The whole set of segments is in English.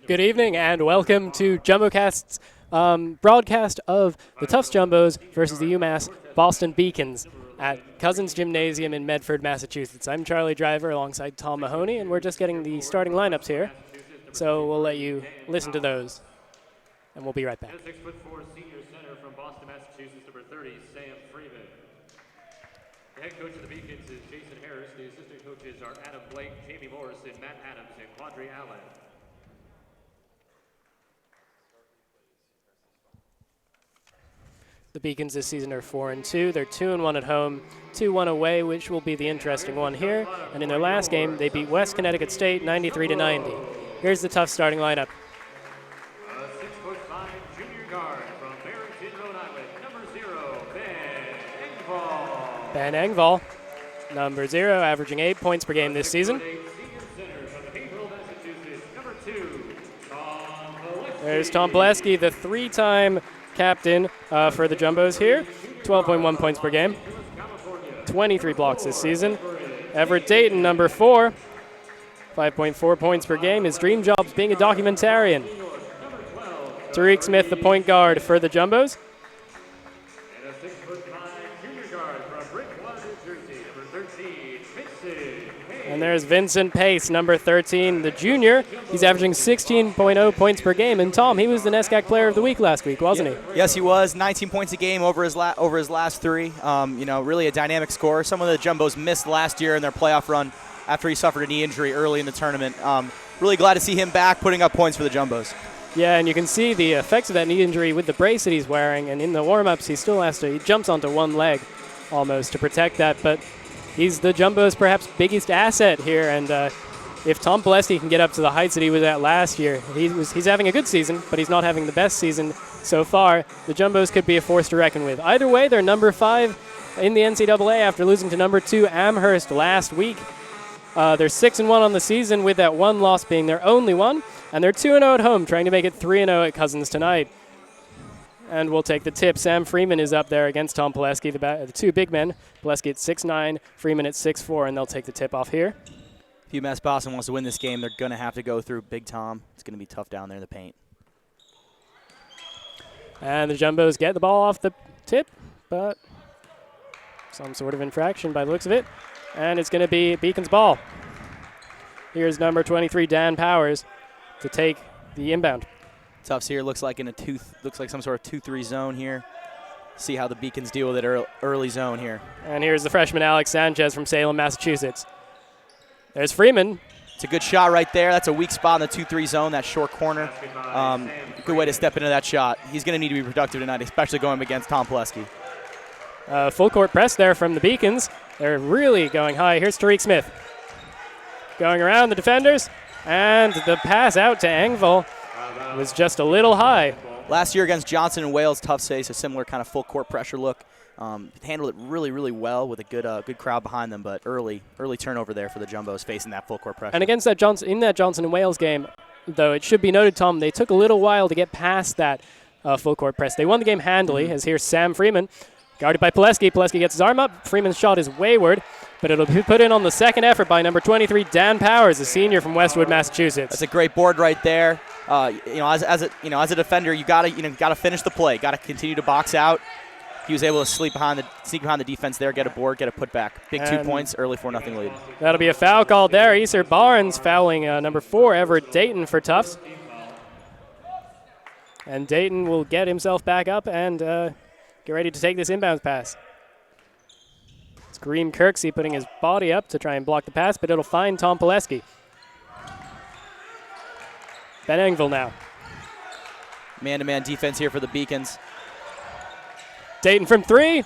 Good evening and welcome to JumboCast's broadcast of the Tufts Jumbos versus the UMass Boston Beacons at Cousins Gymnasium in Medford, Massachusetts. I'm Charlie Driver alongside Tom Mahoney, and we're just getting the starting lineups here. So we'll let you listen to those, and we'll be right back. 6'4" senior center from Boston, Massachusetts, number 30, Sam Freeman. The head coach of the Beacons is Jason Harris. The assistant coaches are Adam Blake, Jamie Morrison, Matt Adams, and Quadri Allen. The Beacons this season are 4-2. They're 2-1 at home, 2-1 away, which will be the interesting one here. And in their last game, they beat West Connecticut State 93-90. Here's the Tufts starting lineup. 6'5" junior guard from Barrington, Rhode Island, number 0, Ben Engvall. Ben Engvall, number 0, averaging 8 points per game this season. Senior center from Haverhill, Massachusetts, number 2, Tom Valesky. There's Tom Valesky, the 3-time captain for the Jumbos here. 12.1 points per game. 23 blocks this season. Everett Dayton, number 4. 5.4 points per game. His dream job's being a documentarian. Tariq Smith, the point guard for the Jumbos. And a 6'5" junior guard from Bridgewater, New Jersey, number 13, Vincent Hayes. And there's Vincent Pace, number 13, the junior. He's averaging 16.0 points per game. And Tom, he was the NESCAC Player of the Week last week, wasn't he? Yes, he was. 19 points a game over his last 3. Really a dynamic scorer. Some of the Jumbos missed last year in their playoff run after he suffered a knee injury early in the tournament. Really glad to see him back putting up points for the Jumbos. Yeah, and you can see the effects of that knee injury with the brace that he's wearing. And in the warm-ups, he jumps onto one leg almost to protect that. But he's the Jumbo's perhaps biggest asset here. And if Tom Valesky can get up to the heights that he was at last year, he's having a good season, but he's not having the best season so far. The Jumbos could be a force to reckon with. Either way, they're number 5 in the NCAA after losing to number 2 Amherst last week. They're 6-1 on the season, with that one loss being their only one. And they're 2-0 at home, trying to make it 3-0 at Cousins tonight. And we'll take the tip. Sam Freeman is up there against Tom Valesky, the two big men. Valesky at 6'9", Freeman at 6'4", and they'll take the tip off here. If UMass Boston wants to win this game, they're going to have to go through Big Tom. It's going to be tough down there in the paint. And the Jumbos get the ball off the tip, but some sort of infraction by the looks of it. And it's going to be Beacon's ball. Here's number 23, Dan Powers, to take the inbound. Tufts here looks like some sort of 2-3 zone here. See how the Beacons deal with it early zone here. And here's the freshman Alex Sanchez from Salem, Massachusetts. There's Freeman. It's a good shot right there. That's a weak spot in the 2-3 zone, that short corner. Good way to step into that shot. He's going to need to be productive tonight, especially going against Tom Valesky. Full court press there from the Beacons. They're really going high. Here's Tariq Smith going around the defenders. And the pass out to Engvall was just a little high. Last year against Johnson and Wales, Tufts faced a similar kind of full court pressure look. Handled it really, really well with a good crowd behind them, but early turnover there for the Jumbos facing that full court pressure. And against that Johnson and Wales game, though, it should be noted, Tom, they took a little while to get past that full court press. They won the game handily, as here's Sam Freeman, guarded by Valesky. Valesky gets his arm up. Freeman's shot is wayward, but it'll be put in on the second effort by number 23, Dan Powers, a senior from Westwood, Massachusetts. That's a great board right there. As a defender, you gotta finish the play. Got to continue to box out. He was able to sneak behind the defense there, get a board, get a putback. Big 2 points, early 4-0 lead. That'll be a foul call there. Easer Barnes fouling number 4, Everett Dayton, for Tufts. And Dayton will get himself back up and get ready to take this inbounds pass. It's Green Kirksey putting his body up to try and block the pass, but it'll find Tom Valesky. Ben Engvall now. Man-to-man defense here for the Beacons. Dayton from 3.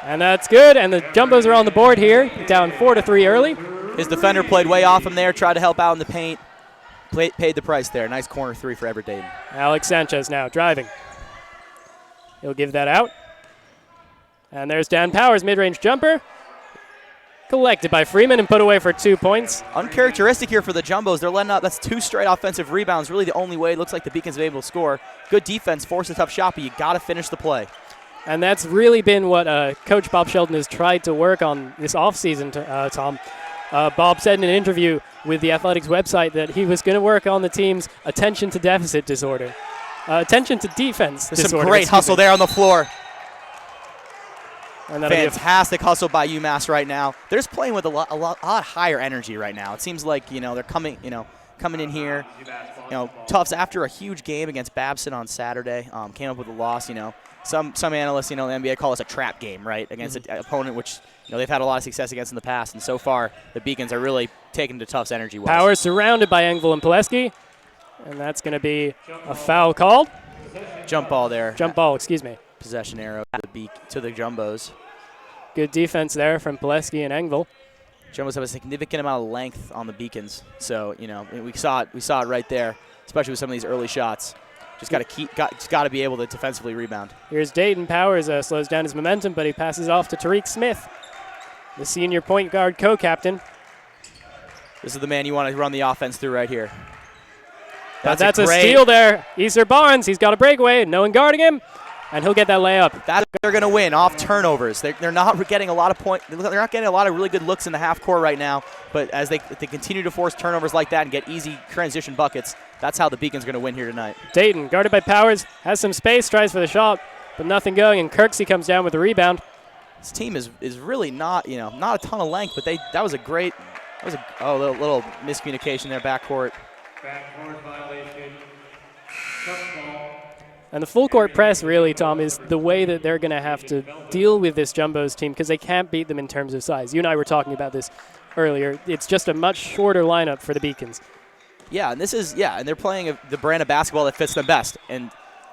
And that's good, and the Jumbos are on the board here, down 4-3 early. His defender played way off him there, tried to help out in the paint. Paid the price there. Nice corner 3 for Everett Dayton. Alex Sanchez now driving. He'll give that out. And there's Dan Powers, mid-range jumper. Collected by Freeman and put away for 2 points. Uncharacteristic here for the Jumbos. They're letting up. That's 2 straight offensive rebounds. Really the only way it looks like the Beacons have been able to score. Good defense, force a tough shot, but you got to finish the play. And that's really been what Coach Bob Sheldon has tried to work on this offseason, Tom. Bob said in an interview with the Athletics website that he was going to work on the team's attention to deficit disorder. Attention to defense There's disorder. some great hustle there on the floor. And that'll Fantastic hustle by UMass right now. They're just playing with a lot higher energy right now. It seems like, they're coming in here. Tufts, after a huge game against Babson on Saturday, came up with a loss. Some analysts, in the NBA call this a trap game, right, against an opponent which they've had a lot of success against in the past. And so far, the Beacons are really taking to Tufts energy-wise. Powers surrounded by Engvall and Pileski, and that's going to be a foul called. Jump ball there. Jump ball, excuse me. Possession arrow to the Jumbos. Good defense there from Pileski and Engvall. Jumbos have a significant amount of length on the Beacons, so we saw it right there, especially with some of these early shots. Just got to be able to defensively rebound. Here's Dayton. Powers slows down his momentum, but he passes off to Tariq Smith, the senior point guard co-captain. This is the man you want to run the offense through right here. That's a steal there. Easter Barnes, he's got a breakaway, no one guarding him, and he'll get that layup. They're going to win off turnovers. They're not getting a lot of They're not getting a lot of really good looks in the half court right now. But as they continue to force turnovers like that and get easy transition buckets, that's how the Beacon's going to win here tonight. Dayton, guarded by Powers, has some space, tries for the shot, but nothing going. And Kirksey comes down with the rebound. This team is really not not a ton of length, but that was a little miscommunication there backcourt. Backcourt violation. And the full court press, really, Tom, is the way that they're going to have to deal with this Jumbos team because they can't beat them in terms of size. You and I were talking about this earlier. It's just a much shorter lineup for the Beacons. Yeah, and they're playing the brand of basketball that fits them best. And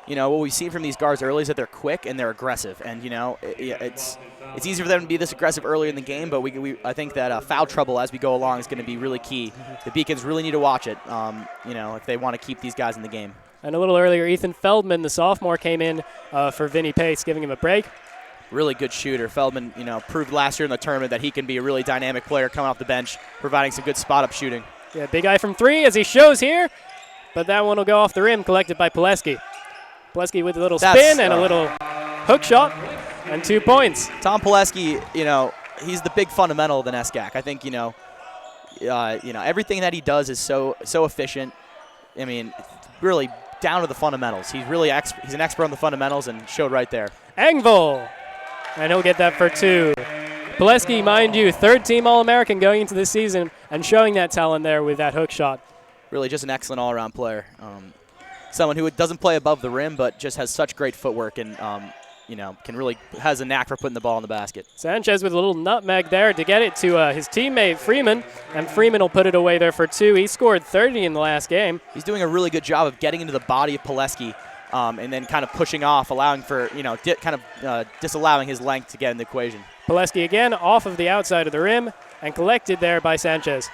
what we've seen from these guards early is that they're quick and they're aggressive. And it's easy for them to be this aggressive early in the game, but I think that foul trouble as we go along is going to be really key. The Beacons really need to watch it, if they want to keep these guys in the game. And a little earlier, Ethan Feldman, the sophomore, came in for Vinny Pace, giving him a break. Really good shooter. Feldman, proved last year in the tournament that he can be a really dynamic player coming off the bench, providing some good spot-up shooting. Yeah, big eye from three as he shows here, but that one will go off the rim, collected by Pileski. Pileski with a little spin and a little hook shot, and 2 points. Tom Pileski, he's the big fundamental of the NESCAC. I think, everything that he does is so efficient. I mean, really down to the fundamentals. He's an expert on the fundamentals and showed right there. Engvall, and he'll get that for 2. Pileski, mind you, third-team All-American going into this season and showing that talent there with that hook shot. Really just an excellent all-around player. Someone who doesn't play above the rim but just has such great footwork and, has a knack for putting the ball in the basket. Sanchez with a little nutmeg there to get it to his teammate Freeman, and Freeman will put it away there for 2. He scored 30 in the last game. He's doing a really good job of getting into the body of Pileski and then kind of pushing off, allowing for, disallowing his length to get in the equation. Pileski again off of the outside of the rim and collected there by Sanchez.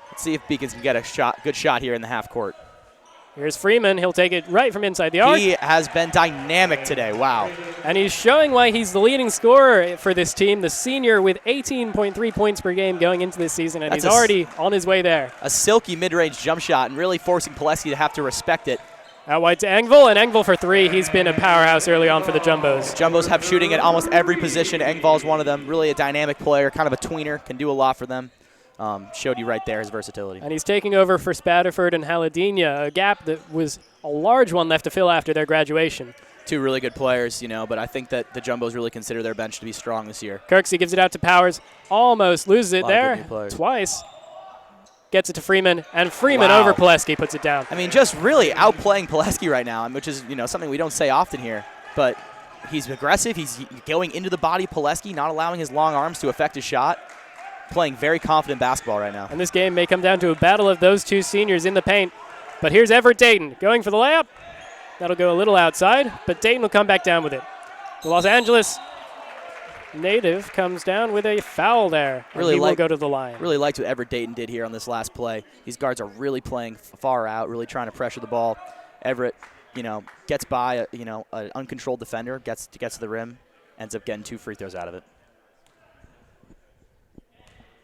Let's see if Beacons can get a good shot here in the half court. Here's Freeman. He'll take it right from inside the arc. He has been dynamic today. Wow. And he's showing why he's the leading scorer for this team, the senior with 18.3 points per game going into this season, and he's already on his way there. A silky mid-range jump shot and really forcing Pileski to have to respect it. Out wide to Engvall, and Engvall for 3. He's been a powerhouse early on for the Jumbos. Jumbos have shooting at almost every position. Engvall's one of them. Really a dynamic player, kind of a tweener, can do a lot for them. Showed you right there his versatility. And he's taking over for Spaderford and Haladina, a gap that was a large one left to fill after their graduation. 2 really good players, but I think that the Jumbos really consider their bench to be strong this year. Kirksey gives it out to Powers, almost loses it there twice. Gets it to Freeman, and Freeman over Pileski puts it down. I mean, just really outplaying Pileski right now, which is something we don't say often here. But he's aggressive. He's going into the body of Pileski, not allowing his long arms to affect his shot. Playing very confident basketball right now. And this game may come down to a battle of those 2 seniors in the paint. But here's Everett Dayton going for the layup. That'll go a little outside, but Dayton will come back down with it. The Los Angeles native comes down with a foul there. He will go to the line. Really liked what Everett Dayton did here on this last play. These guards are really playing far out, really trying to pressure the ball. Everett, gets by, an uncontrolled defender, gets to the rim, ends up getting 2 free throws out of it.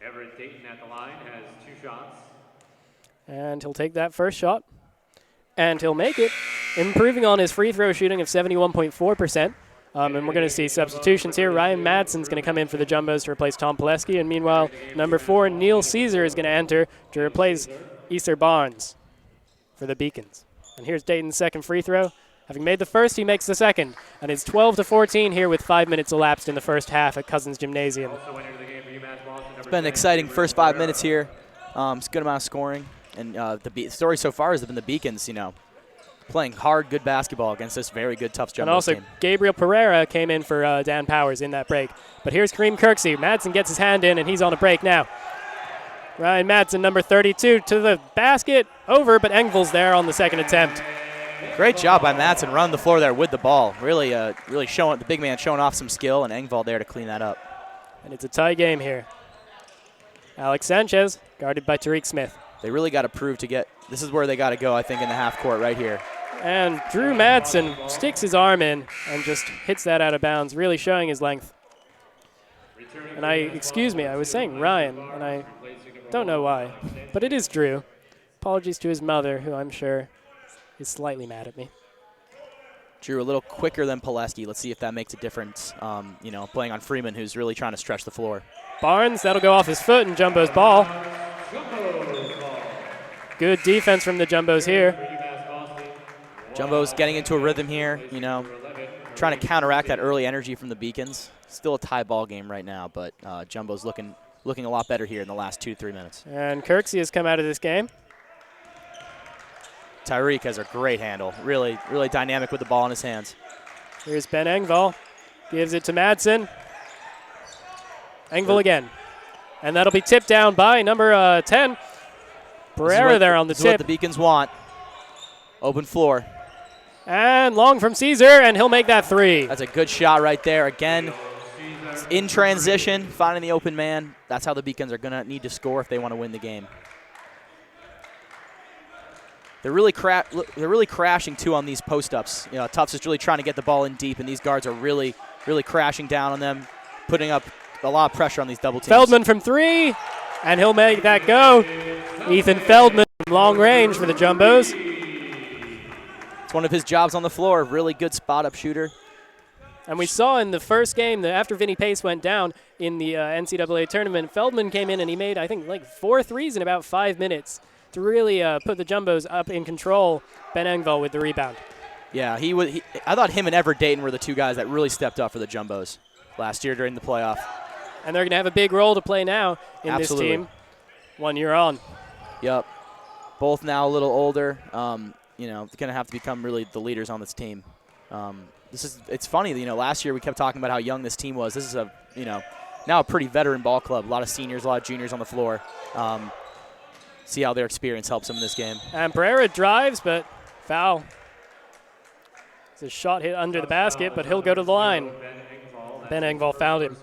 Everett Dayton at the line has 2 shots. And he'll take that first shot. And he'll make it, improving on his free throw shooting of 71.4%. And we're going to see substitutions here. Ryan Madsen's going to come in for the Jumbos to replace Tom Pileski. And meanwhile, number 4, Neil Caesar, is going to enter to replace Easter Barnes for the Beacons. And here's Dayton's second free throw. Having made the first, he makes the second. And it's 12-14 here with 5 minutes elapsed in the first half at Cousins Gymnasium. It's been an exciting first 5 minutes here. It's a good amount of scoring. And the story so far has been the Beacons, playing hard, good basketball against this very good Tufts Jumbos And also, team. Gabriel Pereira came in for Dan Powers in that break. But here's Kareem Kirksey. Madsen gets his hand in, and he's on a break now. Ryan Madsen, number 32, to the basket. Over, but Engvall's there on the second attempt. Great job by Madsen running the floor there with the ball. Really showing the big man showing off some skill, and Engvall there to clean that up. And it's a tie game here. Alex Sanchez, guarded by Tariq Smith. They really got to prove to get – this is where they got to go, I think, in the half court right here. And Drew Madsen sticks his arm in and just hits that out of bounds, really showing his length. And excuse me, I was saying Ryan, and I don't know why, but it is Drew. Apologies to his mother, who I'm sure is slightly mad at me. Drew a little quicker than Pileski. Let's see if that makes a difference, playing on Freeman, who's really trying to stretch the floor. Barnes, that'll go off his foot, and Jumbo's ball. Good defense from the Jumbos here. Jumbo's getting into a rhythm here, trying to counteract that early energy from the Beacons. Still a tie ball game right now, but Jumbo's looking a lot better here in the last 2 to 3 minutes. And Kirksey has come out of this game. Tyreek has a great handle. Really, really dynamic with the ball in his hands. Here's Ben Engvall. Gives it to Madsen. Engvall again. And that'll be tipped down by number 10. Pereira there on the tip. This is what the Beacons want. Open floor. And long from Caesar, and he'll make that 3. That's a good shot right there. Again, in transition, finding the open man. That's how the Beacons are going to need to score if they want to win the game. They're really crashing, too, on these post-ups. Tufts is really trying to get the ball in deep, and these guards are really, really crashing down on them, putting up a lot of pressure on these double teams. Feldman from 3, and he'll make that go. Ethan Feldman from long range for the Jumbos. It's one of his jobs on the floor. Really good spot-up shooter. And we saw in the first game that after Vinny Pace went down in the NCAA tournament, Feldman came in and he made, I think, like 4 threes in about 5 minutes to really put the Jumbos up in control. Ben Engvall with the rebound. Yeah, I thought him and Everett Dayton were the 2 guys that really stepped up for the Jumbos last year during the playoff. And they're going to have a big role to play now in Absolutely. This team. 1 year on. Yep. Both now a little older. Going to have to become really the leaders on this team. It's funny, last year we kept talking about how young this team was. This is now a pretty veteran ball club. A lot of seniors, a lot of juniors on the floor. See how their experience helps them in this game. And Pereira drives, but foul. It's a shot hit under the basket, but he'll go to the line. Ben Engvall fouled him.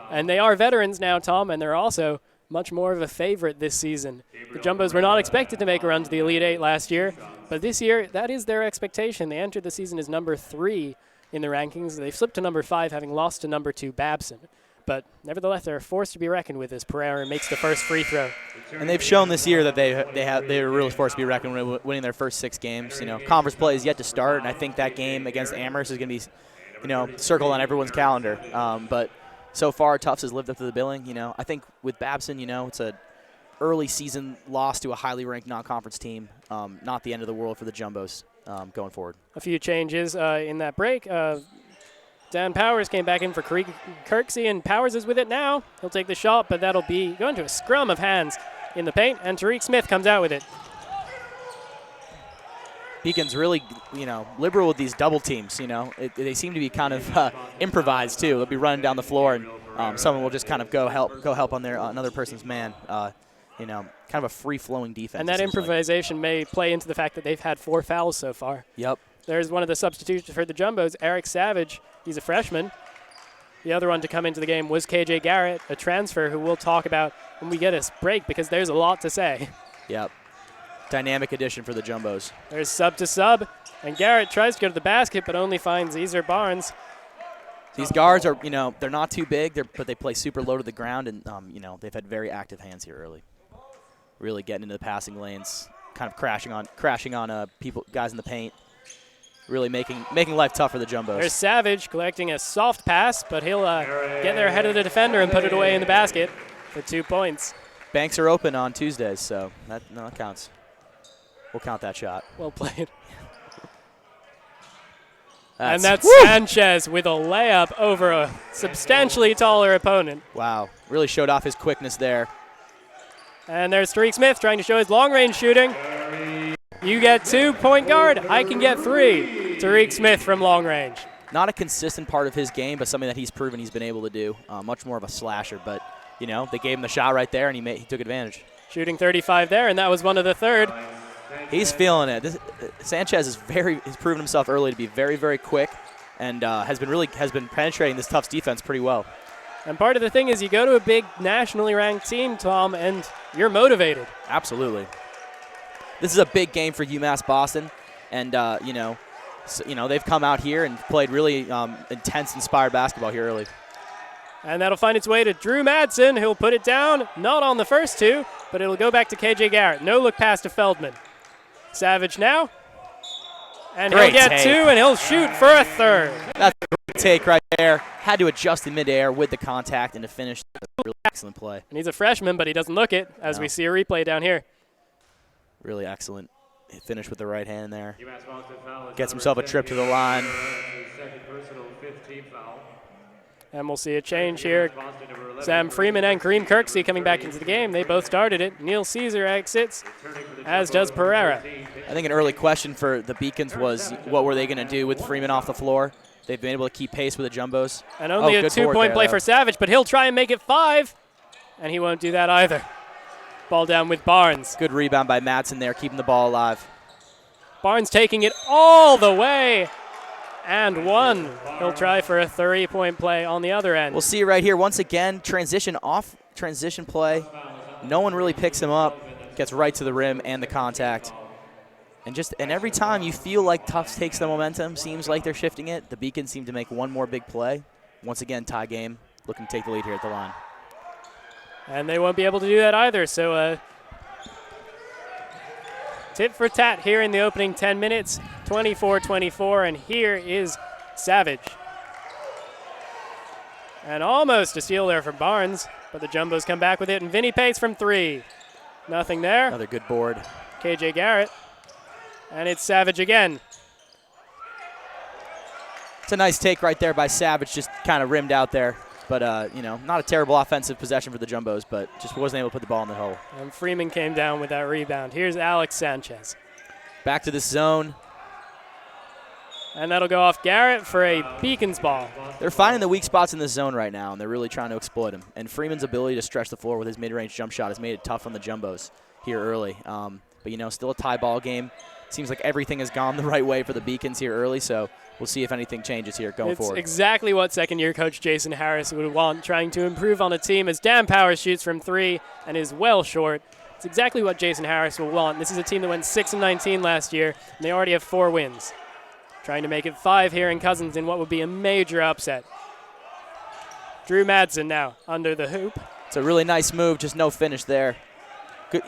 And they are veterans now, Tom, and they're also much more of a favorite this season. The Jumbos were not expected to make a run to the Elite Eight last year, but this year, that is their expectation. They entered the season as number 3 in the rankings. They flipped to number 5, having lost to number 2 Babson. But nevertheless, they're a force to be reckoned with as Pereira makes the first free throw. And they've shown this year that they're really forced to be reckoned with, winning their first 6 games. Conference play is yet to start, and I think that game against Amherst is going to be, circled on everyone's calendar. But so far, Tufts has lived up to the billing. I think with Babson, it's a early season loss to a highly ranked non-conference team. Not the end of the world for the Jumbos going forward. A few changes in that break. Dan Powers came back in for Kirksey, and Powers is with it now. He'll take the shot, but that'll be going to a scrum of hands in the paint, and Tariq Smith comes out with it. Beacon's really, liberal with these double teams. They seem to be kind of improvised too. They'll be running down the floor, and someone will just kind of go help on their another person's man. Kind of a free-flowing defense. And that improvisation may play into the fact that they've had 4 fouls so far. Yep. There's one of the substitutions for the Jumbos, Eric Savage. He's a freshman. The other one to come into the game was KJ Garrett, a transfer who we'll talk about when we get a break because there's a lot to say. Yep. Dynamic addition for the Jumbos. There's sub to sub, and Garrett tries to go to the basket but only finds Ezer Barnes. These guards are, they're not too big, but they play super low to the ground, and, they've had very active hands here early. Really getting into the passing lanes, kind of crashing on guys in the paint. really making life tough for the Jumbos. There's Savage collecting a soft pass, but he'll get there ahead of the defender and put it away in the basket for 2 points. Banks are open on Tuesdays, so that counts. We'll count that shot. Well played. And that's woo! Sanchez with a layup over a substantially taller opponent. Wow, really showed off his quickness there. And there's Tariq Smith trying to show his long-range shooting. You get 2, point guard. I can get 3. Tariq Smith from long range. Not a consistent part of his game, but something that he's proven he's been able to do. Much more of a slasher, but they gave him the shot right there, and he took advantage. Shooting 35 there, and that was one of the third. He's feeling it. Sanchez has proven himself early to be very, very quick, and has been penetrating this Tufts defense pretty well. And part of the thing is you go to a big nationally ranked team, Tom, and you're motivated. Absolutely. This is a big game for UMass Boston, and they've come out here and played really intense, inspired basketball here early. And that'll find its way to Drew Madsen, who'll put it down, not on the first 2, but it'll go back to KJ Garrett. No look pass to Feldman. Savage now, and Great he'll get take. 2, and he'll shoot for a third. That's a great take right there. Had to adjust in midair with the contact and to finish. Really excellent play. And he's a freshman, but he doesn't look it, as we see a replay down here. Really excellent. He finished with the right hand there. UMass Boston foul is Gets number himself a trip to the line. Second personal, 5th team foul. And we'll see a change here. Sam Freeman and Kareem Kirksey coming back into the game. They both started it. Neil Caesar exits, as does Pereira. I think an early question for the Beacons was what were they going to do with Freeman off the floor. They've been able to keep pace with the Jumbos. And only a good 2-point play though. for Savage, but he'll try and make it 5. And he won't do that either. Ball down with Barnes. Good rebound by Madsen there, keeping the ball alive. Barnes taking it all the way. And 1. He'll try for a 3-point play on the other end. We'll see right here once again, transition play. No one really picks him up. Gets right to the rim and the contact. And every time you feel like Tufts takes the momentum, seems like they're shifting it, the Beacons seem to make one more big play. Once again, tie game, looking to take the lead here at the line. And they won't be able to do that either. So tit for tat here in the opening 10 minutes, 24-24, and here is Savage. And almost a steal there from Barnes, but the Jumbos come back with it, and Vinny Pace from 3. Nothing there. Another good board. KJ Garrett. And it's Savage again. It's a nice take right there by Savage, just kind of rimmed out there. But, not a terrible offensive possession for the Jumbos, but just wasn't able to put the ball in the hole. And Freeman came down with that rebound. Here's Alex Sanchez. Back to this zone. And that'll go off Garrett for a Beacons ball. They're finding the weak spots in this zone right now, and they're really trying to exploit them. And Freeman's ability to stretch the floor with his mid-range jump shot has made it tough on the Jumbos here early. But, still a tie ball game. Seems like everything has gone the right way for the Beacons here early, so we'll see if anything changes here going forward. It's exactly what second-year coach Jason Harris would want, trying to improve on a team as Dan Powers shoots from 3 and is well short. It's exactly what Jason Harris will want. This is a team that went 6-19 last year, and they already have 4 wins. Trying to make it 5 here in Cousins in what would be a major upset. Drew Madsen now under the hoop. It's a really nice move, just no finish there.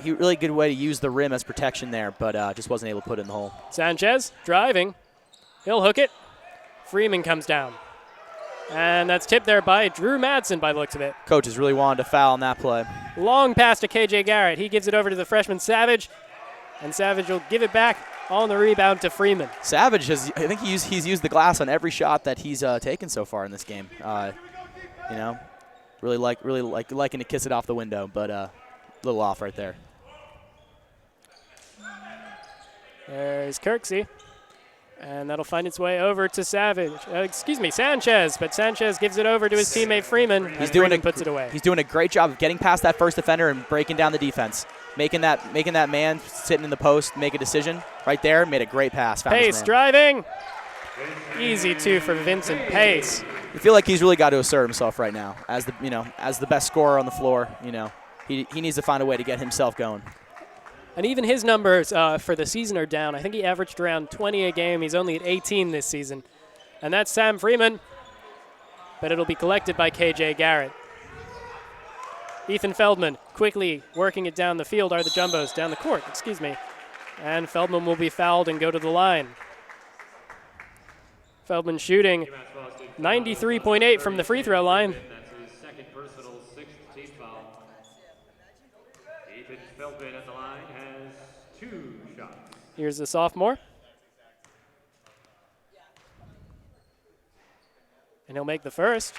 Really good way to use the rim as protection there, but just wasn't able to put it in the hole. Sanchez driving. He'll hook it. Freeman comes down. And that's tipped there by Drew Madsen by the looks of it. Coaches really wanted to foul on that play. Long pass to KJ Garrett. He gives it over to the freshman Savage. And Savage will give it back on the rebound to Freeman. Savage he's used the glass on every shot that he's taken so far in this game. Really liking to kiss it off the window, but a little off right there. There's Kirksey. And that'll find its way over to Sanchez. But Sanchez gives it over to his teammate Freeman. Freeman puts it away. He's doing a great job of getting past that first defender and breaking down the defense. Making that man sitting in the post make a decision right there. Made a great pass. Pace driving. Easy 2 for Vincent Pace. I feel like he's really got to assert himself right now as the best scorer on the floor. He needs to find a way to get himself going. And even his numbers for the season are down. I think he averaged around 20 a game. He's only at 18 this season. And that's Sam Freeman. But it'll be collected by KJ Garrett. Ethan Feldman quickly working it down the field are the Jumbos. Down the court, excuse me. And Feldman will be fouled and go to the line. Feldman shooting 93.8 from the free throw line. That's his second personal, sixth team foul. Ethan Feldman at the line has 2 shots. Here's the sophomore. And he'll make the first.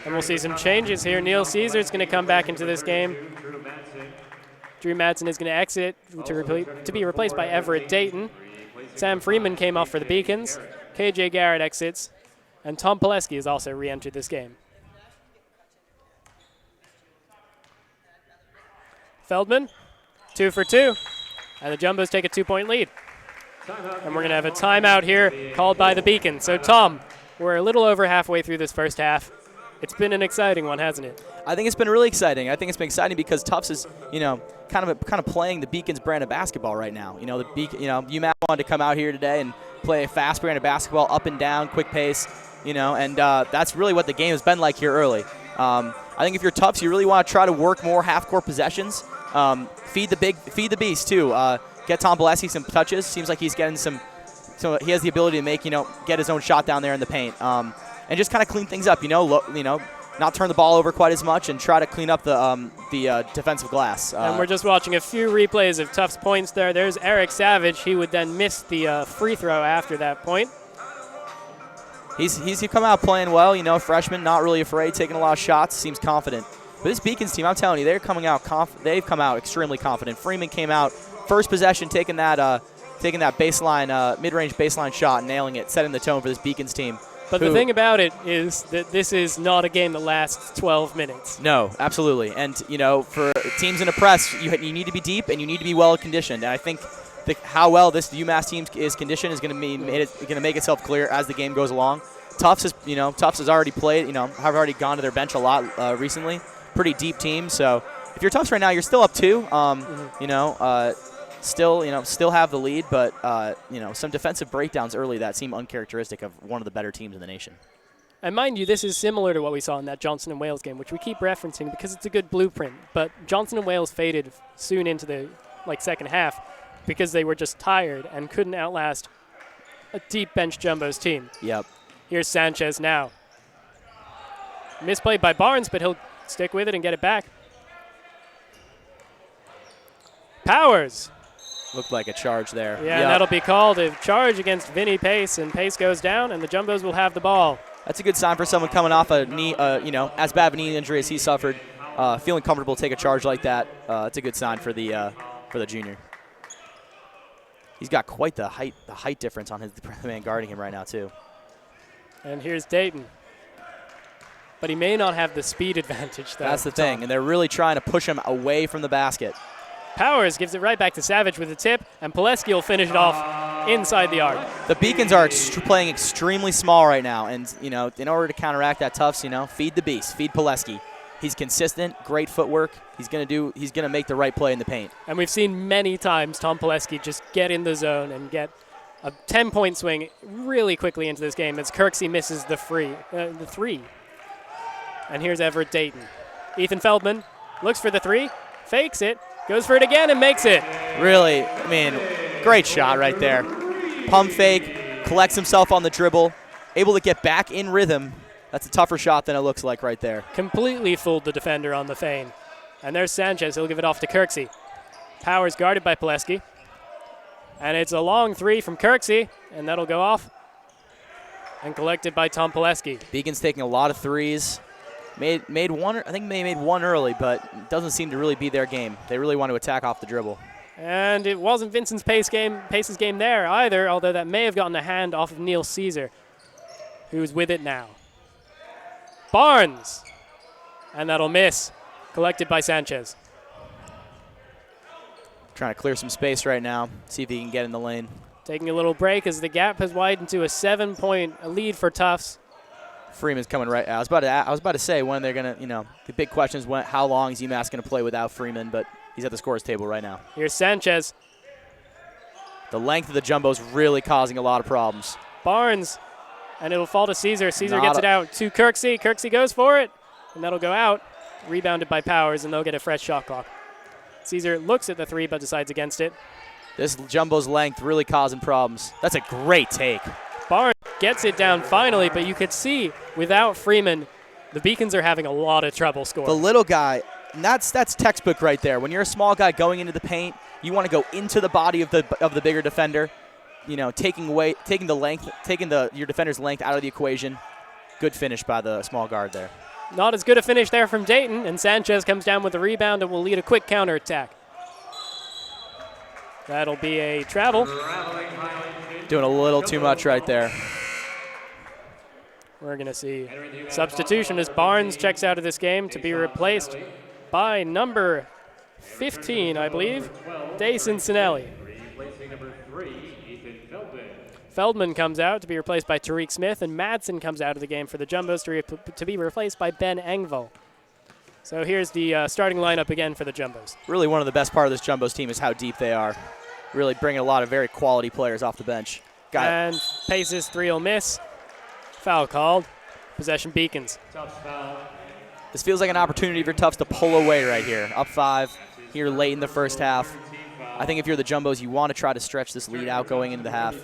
And we'll see some changes here. Neil Caesar's going to come back into this game. Drew Madsen is going to exit to be replaced by Everett Dayton. Sam Freeman came off for the Beacons. KJ Garrett exits. And Tom Pileski has also re-entered this game. Feldman, 2 for 2. And the Jumbos take a 2-point lead. And we're going to have a timeout here called by the Beacon. So, Tom, we're a little over halfway through this first half. It's been an exciting one, hasn't it? I think it's been really exciting. I think it's been exciting because Tufts is, kind of playing the Beacon's brand of basketball right now. UMass wanted to come out here today and play a fast brand of basketball, up and down, quick pace, and that's really what the game has been like here early. I think if you're Tufts, you really want to try to work more half-court possessions. Feed the beast too. Get Tom Pileski some touches. Seems like he's getting some. So he has the ability to get his own shot down there in the paint, and just kind of clean things up. Not turn the ball over quite as much, and try to clean up the defensive glass. And we're just watching a few replays of Tufts' points there. There's Eric Savage. He would then miss the free throw after that point. He's come out playing well. Freshman, not really afraid, taking a lot of shots, seems confident. But this Beacons team, I'm telling you, they've come out extremely confident. Freeman came out first possession, taking that baseline, mid-range baseline shot, and nailing it, setting the tone for this Beacons team. But the thing about it is that this is not a game that lasts 12 minutes. No, absolutely. And, for teams in a press, you need to be deep and you need to be well conditioned. And I think how well this UMass team is conditioned is going to make itself clear as the game goes along. Tufts has already played, have already gone to their bench a lot recently. Pretty deep team. So if you're Tufts right now, you're still up 2. Still have the lead, but some defensive breakdowns early that seem uncharacteristic of one of the better teams in the nation. And mind you, this is similar to what we saw in that Johnson and Wales game, which we keep referencing because it's a good blueprint. But Johnson and Wales faded soon into the second half because they were just tired and couldn't outlast a deep bench Jumbos team. Yep. Here's Sanchez now. Misplayed by Barnes, but he'll stick with it and get it back. Powers. Looked like a charge there. Yeah, and that'll be called a charge against Vinny Pace, and Pace goes down, and the Jumbos will have the ball. That's a good sign for someone coming off a knee, as bad of a knee injury as he suffered. Feeling comfortable to take a charge like that, it's a good sign for the junior. He's got quite the height difference on the man guarding him right now too. And here's Dayton. But he may not have the speed advantage, though. That's the thing, and they're really trying to push him away from the basket. Powers gives it right back to Savage with a tip, and Pileski will finish it off inside the arc. The Beacons are playing extremely small right now, and in order to counteract that Tufts, feed the beast, feed Pileski. He's consistent, great footwork. He's gonna make the right play in the paint. And we've seen many times Tom Pileski just get in the zone and get a 10-point swing really quickly into this game as Kirksey misses the three. And here's Everett Dayton. Ethan Feldman looks for the 3, fakes it, goes for it again and makes it. Really, great shot right there. Pump fake, collects himself on the dribble, able to get back in rhythm. That's a tougher shot than it looks like right there. Completely fooled the defender on the feign. And there's Sanchez. He'll give it off to Kirksey. Powers guarded by Pileski. And it's a long 3 from Kirksey, and that'll go off. And collected by Tom Pileski. Beacon's taking a lot of 3s. Made one. I think they made one early, but it doesn't seem to really be their game. They really want to attack off the dribble. And it wasn't Vincent's Pace's game there either, although that may have gotten a hand off of Neil Caesar, who's with it now. Barnes. And that'll miss. Collected by Sanchez. Trying to clear some space right now. See if he can get in the lane. Taking a little break as the gap has widened to a 7-point lead for Tufts. Freeman's coming right out. I was about to say when they're going to, the big question is how long is UMass going to play without Freeman, but he's at the scorer's table right now. Here's Sanchez. The length of the jumbo's really causing a lot of problems. Barnes, and it'll fall to Caesar. Caesar gets it out to Kirksey. Kirksey goes for it, and that'll go out. Rebounded by Powers, and they'll get a fresh shot clock. Caesar looks at the 3, but decides against it. This jumbo's length really causing problems. That's a great take. Barnes gets it down finally, but you could see without Freeman, the Beacons are having a lot of trouble scoring. The little guy, and that's textbook right there. When you're a small guy going into the paint, you want to go into the body of the bigger defender, you know, taking your defender's length out of the equation. Good finish by the small guard there. Not as good a finish there from Dayton, and Sanchez comes down with the rebound and will lead a quick counterattack. That'll be a travel. Doing a little too much right there. We're going to see substitution as Barnes checks out of this game to be replaced by number 15, I believe, Dayson Sinelli. Feldman comes out to be replaced by Tariq Smith, and Madsen comes out of the game for the Jumbos to be replaced by Ben Engvall. So here's the starting lineup again for the Jumbos. Really one of the best part of this Jumbos team is how deep they are. Really bringing a lot of very quality players off the bench. And Pace's 3 will miss. Foul called. Possession Beacons. This feels like an opportunity for Tufts to pull away right here. Up 5 here late in the first half. I think if you're the Jumbos, you want to try to stretch this lead out going into the half.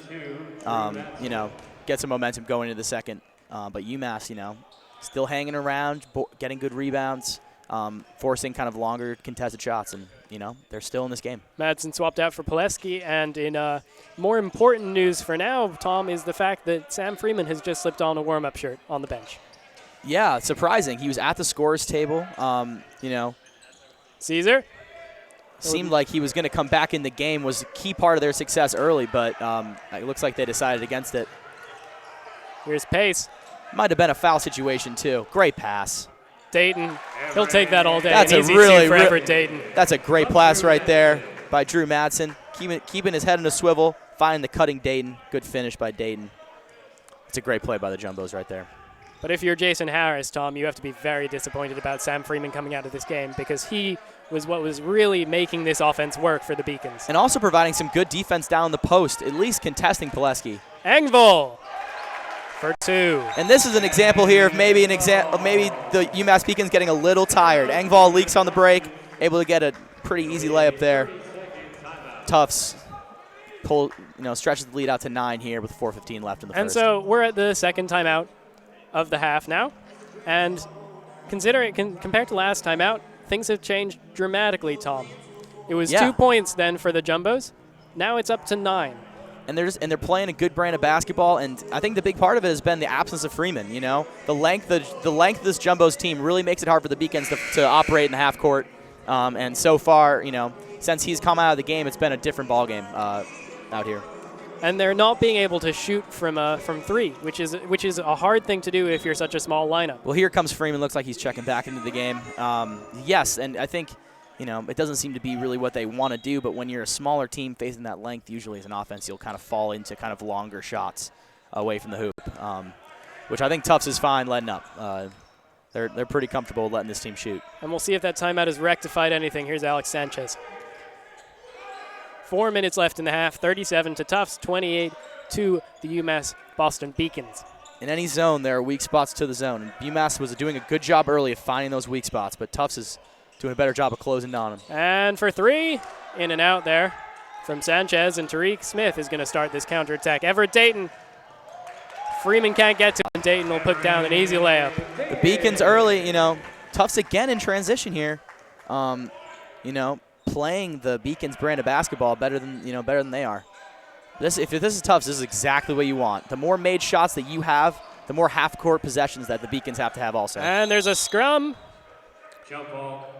You know, get some momentum going into the second. But UMass, you know, still hanging around, getting good rebounds, forcing kind of longer contested shots, and, you know, they're still in this game. Madsen swapped out for Pileski, and in more important news for now, Tom, is the fact that Sam Freeman has just slipped on a warm-up shirt on the bench. Yeah, surprising. He was at the scorer's table, you know. Caesar? Seemed like he was going to come back in the game, was a key part of their success early, but it looks like they decided against it. Here's Pace. Might have been a foul situation, too. Great pass. Dayton, he'll take that all day. That's an a easy really, two for Everett Dayton. That's a great pass right there by Drew Madsen. Keeping his head in a swivel, finding the cutting Dayton. Good finish by Dayton. It's a great play by the Jumbos right there. But if you're Jason Harris, Tom, you have to be very disappointed about Sam Freeman coming out of this game, because he was what was really making this offense work for the Beacons. And also providing some good defense down the post, at least contesting Pileski. Engvall for 2. And this is an example here of maybe the UMass Beacons getting a little tired. Engvall leaks on the break, able to get a pretty easy layup there. Tufts stretches the lead out to 9 here with 4:15 left in the first. And so we're at the second timeout of the half now, and compared to last time out, things have changed dramatically, Tom. It was 2 points then for the Jumbos. Now it's up to 9. And they're playing a good brand of basketball, and I think the big part of it has been the absence of Freeman. You know, the length of this Jumbos team really makes it hard for the Beacons to operate in the half court. And so far, you know, since he's come out of the game, it's been a different ball game out here. And they're not being able to shoot from 3, which is a hard thing to do if you're such a small lineup. Well, here comes Freeman. Looks like he's checking back into the game. Yes, and I think, you know, it doesn't seem to be really what they want to do, but when you're a smaller team facing that length, usually as an offense, you'll kind of fall into kind of longer shots away from the hoop, which I think Tufts is fine letting up. They're pretty comfortable letting this team shoot. And we'll see if that timeout has rectified anything. Here's Alex Sanchez. 4 minutes left in the half, 37 to Tufts, 28 to the UMass Boston Beacons. In any zone, there are weak spots to the zone. UMass was doing a good job early of finding those weak spots, but Tufts is doing a better job of closing down them. And for 3, in and out there from Sanchez, and Tariq Smith is going to start this counterattack. Everett Dayton. Freeman can't get to him. Dayton will put down an easy layup. The Beacons early, you know, Tufts again in transition here. You know, playing the Beacons brand of basketball better than they are. If this is Tufts, this is exactly what you want. The more made shots that you have, the more half-court possessions that the Beacons have to have also. And there's a scrum.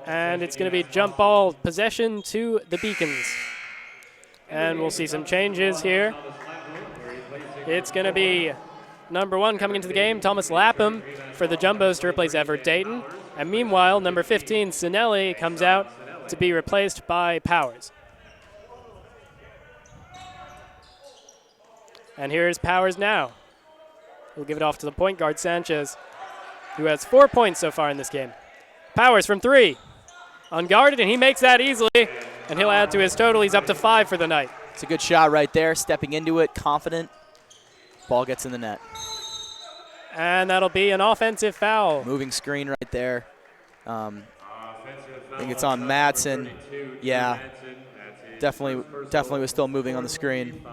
And it's going to be jump ball possession to the Beacons. And we'll see some changes here. It's going to be number 1 coming into the game, Thomas Lapham, for the Jumbos to replace Everett Dayton. And meanwhile, number 15, Sinelli, comes out to be replaced by Powers. And here's Powers now. We'll give it off to the point guard, Sanchez, who has 4 points so far in this game. Powers from 3. Unguarded, and he makes that easily. And he'll add to his total. He's up to 5 for the night. It's a good shot right there, stepping into it, confident. Ball gets in the net. And that'll be an offensive foul. Moving screen right there. I think it's on Madsen. Yeah, definitely was still moving on the screen.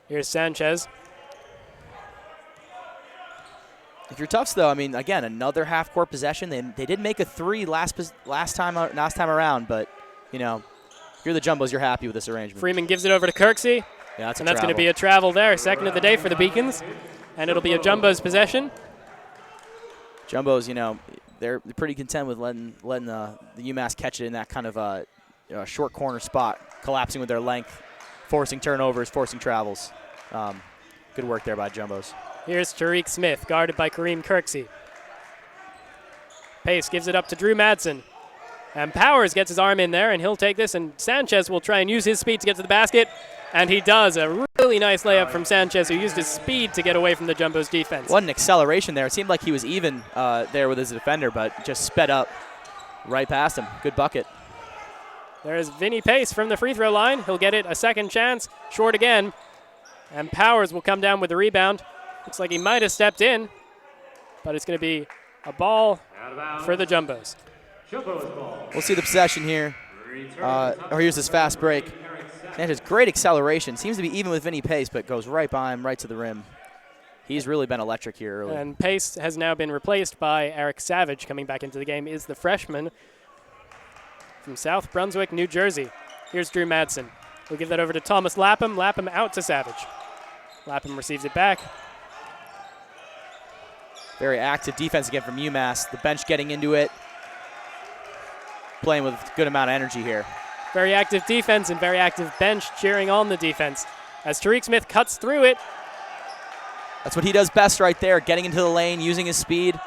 Here's Sanchez. If you're Tufts, though, I mean, again, another half-court possession. They did make a 3 last time around, but, you know, if you're the Jumbos, you're happy with this arrangement. Freeman gives it over to Kirksey. Yeah, and that's going to be a travel there. Second of the day for the Beacons. And it'll be a Jumbo's possession. Jumbos, you know, they're pretty content with letting the UMass catch it in that kind of short corner spot, collapsing with their length, forcing turnovers, forcing travels. Good work there by Jumbos. Here's Tariq Smith, guarded by Kareem Kirksey. Pace gives it up to Drew Madsen. And Powers gets his arm in there, and he'll take this, and Sanchez will try and use his speed to get to the basket. And he does. A really nice layup from Sanchez, who used his speed to get away from the Jumbo's defense. What an acceleration there. It seemed like he was even there with his defender, but just sped up right past him. Good bucket. There's Vinny Pace from the free throw line. He'll get it a second chance. Short again. And Powers will come down with the rebound. Looks like he might have stepped in, but it's going to be a ball for the Jumbos. We'll see the possession here. Here's this fast break. Sanchez, great acceleration. Seems to be even with Vinny Pace, but goes right by him, right to the rim. He's really been electric here early. And Pace has now been replaced by Eric Savage. Coming back into the game is the freshman from South Brunswick, New Jersey. Here's Drew Madsen. We'll give that over to Thomas Lapham. Lapham out to Savage. Lapham receives it back. Very active defense again from UMass. The bench getting into it. Playing with a good amount of energy here. Very active defense and very active bench cheering on the defense. As Tariq Smith cuts through it. That's what he does best right there, getting into the lane, using his speed.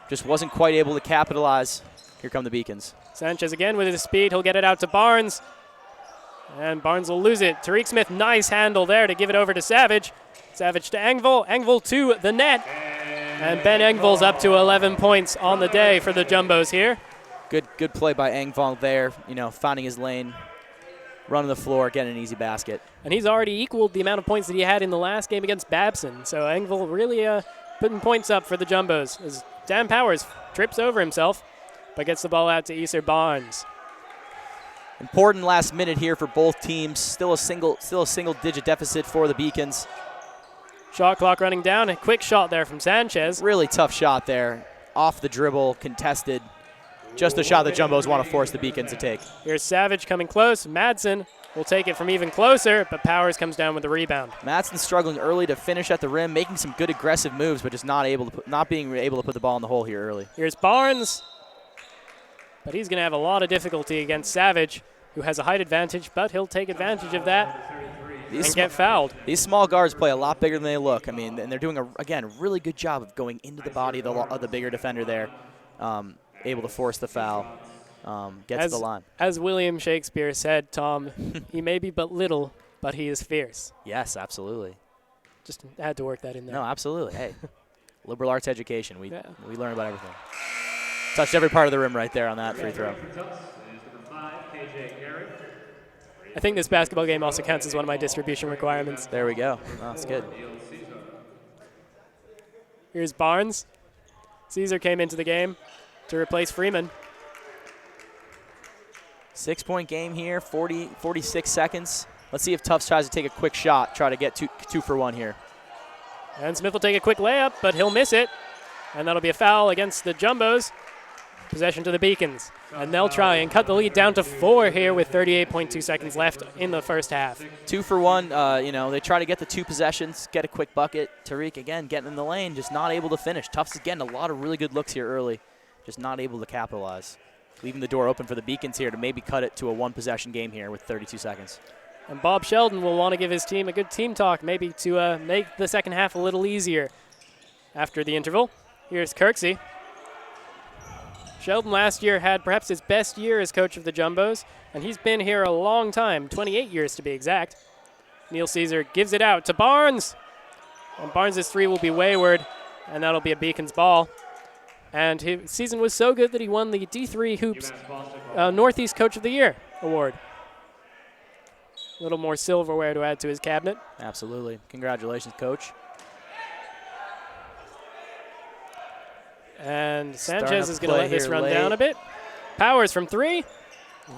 Just wasn't quite able to capitalize. Here come the Beacons. Sanchez again with his speed. He'll get it out to Barnes. And Barnes will lose it. Tariq Smith, nice handle there to give it over to Savage. Savage to Engvall. Engvall to the net. And Ben Engvall's up to 11 points on the day for the Jumbos here. Good play by Engvall there, you know, finding his lane, running the floor, getting an easy basket. And he's already equaled the amount of points that he had in the last game against Babson. So Engvall really putting points up for the Jumbos as Dan Powers trips over himself, but gets the ball out to Easer Barnes. Important last minute here for both teams. Still a single-digit deficit for the Beacons. Shot clock running down. A quick shot there from Sanchez. Really tough shot there. Off the dribble, contested. Just the shot the Jumbos want to force the Beacons to take. Here's Savage coming close. Madsen will take it from even closer, but Powers comes down with the rebound. Madsen struggling early to finish at the rim, making some good aggressive moves, but just not being able to put the ball in the hole here early. Here's Barnes, but he's going to have a lot of difficulty against Savage, who has a height advantage, but he'll take advantage of that and get fouled. These small guards play a lot bigger than they look. I mean, and they're doing, again, a really good job of going into the body of the bigger defender there, able to force the foul, get to the line. As William Shakespeare said, Tom, he may be but little, but he is fierce. Yes, absolutely. Just had to work that in there. No, absolutely. Hey, liberal arts education. We learn about everything. Touched every part of the rim right there on that free throw. I think this basketball game also counts as one of my distribution requirements. There we go. Oh, that's good. Here's Barnes. Caesar came into the game to replace Freeman. 6-point game here, 46 seconds. Let's see if Tufts tries to take a quick shot, try to get two for one here. And Smith will take a quick layup, but he'll miss it. And that'll be a foul against the Jumbos. Possession to the Beacons. And they'll try and cut the lead down to 4 here with 38.2 seconds left in the first half. 2 for 1. They try to get the 2 possessions, get a quick bucket. Tariq, again, getting in the lane, just not able to finish. Tufts is getting a lot of really good looks here early, just not able to capitalize. Leaving the door open for the Beacons here to maybe cut it to a 1-possession game here with 32 seconds. And Bob Sheldon will want to give his team a good team talk, maybe to make the second half a little easier after the interval. Here's Kirksey. Sheldon last year had perhaps his best year as coach of the Jumbos, and he's been here a long time, 28 years to be exact. Neil Caesar gives it out to Barnes. And Barnes' 3 will be wayward, and that'll be a Beacons ball. And his season was so good that he won the D3 Hoops Northeast Coach of the Year award. A little more silverware to add to his cabinet. Absolutely. Congratulations, Coach. And Sanchez is going to let this run down a bit. Powers from 3.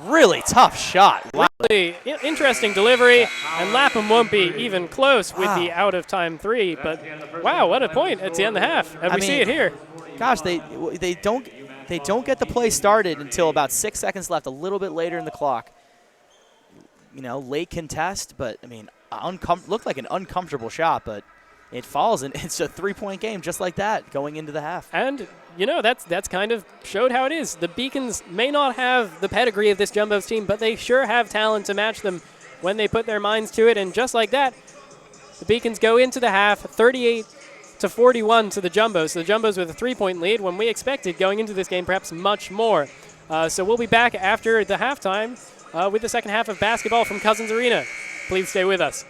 Really tough shot. Wow. Really interesting delivery, and Lapham won't be even close with the out-of-time 3. But wow, what a point at the end of the half, and we see it here. Gosh, they don't get the play started until about 6 seconds left, a little bit later in the clock. You know, late contest, but I mean, looked like an uncomfortable shot, but it falls, and it's a 3-point game just like that going into the half. And you know, that's kind of showed how it is. The Beacons may not have the pedigree of this Jumbos team, but they sure have talent to match them when they put their minds to it. And just like that, the Beacons go into the half 38-41 to the Jumbos. So the Jumbos with a 3-point lead when we expected going into this game perhaps much more. So we'll be back after the halftime with the second half of basketball from Cousins Arena. Please stay with us.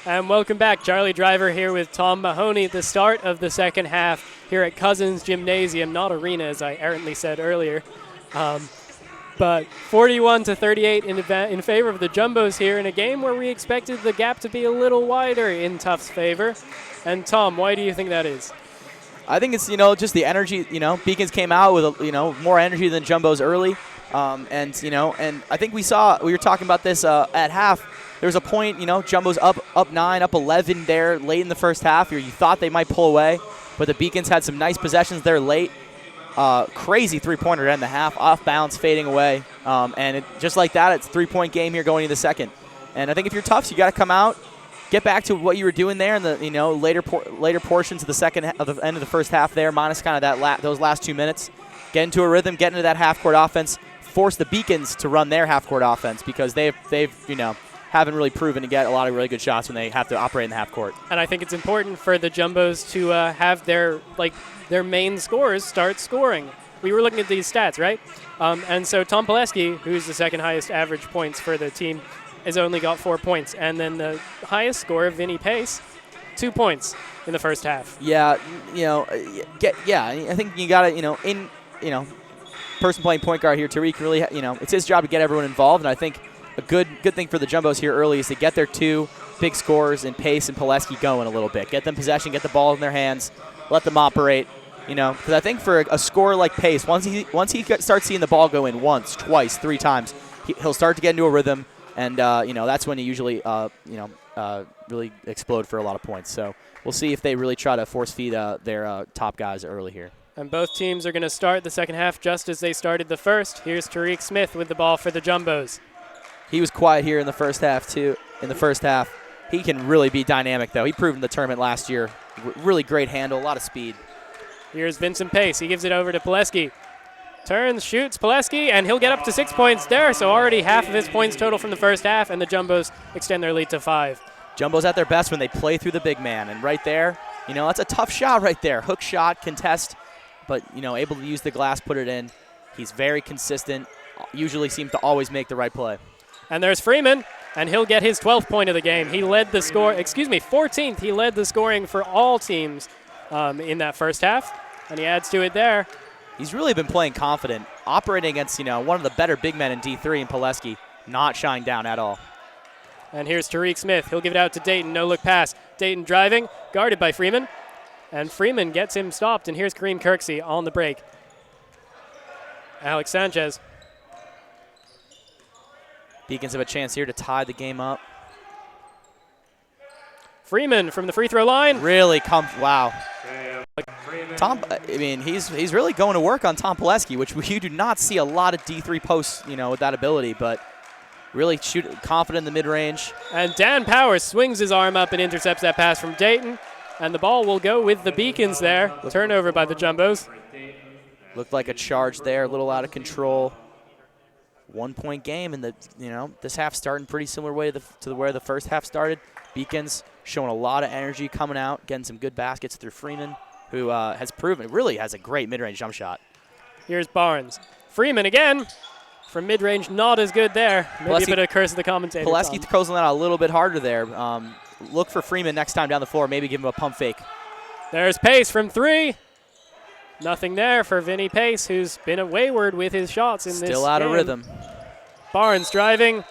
And welcome back. Charlie Driver here with Tom Mahoney at the start of the second half here at Cousins Gymnasium, not arena, as I errantly said earlier. But 41-38 in favor of the Jumbos here in a game where we expected the gap to be a little wider in Tufts' favor. And Tom, why do you think that is? I think it's, just the energy. Beacons came out with, more energy than Jumbos early. And I think we were talking about this at half. There was a point, Jumbo's up 9, up 11 there late in the first half. You thought they might pull away, but the Beacons had some nice possessions there late. Crazy three-pointer to end the half, off bounds, fading away. And just like that, it's a three-point game here going into the second. And I think if you're Tufts, you got to come out, get back to what you were doing there in the later portions of the end of the first half there, minus kind of those last 2 minutes. Get into a rhythm, get into that half-court offense, force the Beacons to run their half-court offense because they've haven't really proven to get a lot of really good shots when they have to operate in the half court. And I think it's important for the Jumbos to have their main scorers start scoring. We were looking at these stats, right? And so Tom Pileski, who's the second highest average points for the team, has only got 4 points. And then the highest scorer, Vinny Pace, 2 points in the first half. Yeah, I think you got to, person playing point guard here, Tariq really, it's his job to get everyone involved. And I think a good thing for the Jumbos here early is to get their two big scorers in Pace and Pileski going a little bit. Get them possession, get the ball in their hands, let them operate. Because I think for a scorer like Pace, once he starts seeing the ball go in once, twice, 3 times, he'll start to get into a rhythm, and that's when he usually really explode for a lot of points. So we'll see if they really try to force feed their top guys early here. And both teams are going to start the second half just as they started the first. Here's Tariq Smith with the ball for the Jumbos. He was quiet here in the first half, too. In the first half, he can really be dynamic, though. He proved in the tournament last year. Really great handle, a lot of speed. Here's Vincent Pace. He gives it over to Pileski. Turns, shoots, Pileski, and he'll get up to 6 points there. So already half of his points total from the first half, and the Jumbos extend their lead to 5. Jumbos at their best when they play through the big man. And right there, that's a tough shot right there. Hook shot, contest, but, able to use the glass, put it in. He's very consistent, usually seems to always make the right play. And there's Freeman, and he'll get his 12th point of the game. He led the 14th. He led the scoring for all teams in that first half, and he adds to it there. He's really been playing confident, operating against, one of the better big men in D3 in Pileski, not shying down at all. And here's Tariq Smith. He'll give it out to Dayton. No-look pass. Dayton driving, guarded by Freeman, and Freeman gets him stopped, and here's Kareem Kirksey on the break. Alex Sanchez. Beacons have a chance here to tie the game up. Freeman from the free throw line. Really wow. Tom, he's really going to work on Tom Pileski, which you do not see a lot of D3 posts, with that ability, but really confident in the mid-range. And Dan Powers swings his arm up and intercepts that pass from Dayton, and the ball will go with the Beacons there. Turnover by the Jumbos. Looked like a charge there, a little out of control. 1 point game, and this half starting pretty similar way to where the first half started. Beacons showing a lot of energy coming out, getting some good baskets through Freeman, who has proven really has a great mid-range jump shot. Here's Barnes. Freeman again from mid-range, not as good there. Maybe a bit of curse of the commentator. Pileski throws that out a little bit harder there. Look for Freeman next time down the floor. Maybe give him a pump fake. There's Pace from 3. Nothing there for Vinny Pace, who's been wayward with his shots in this game. Still out of rhythm. Barnes driving.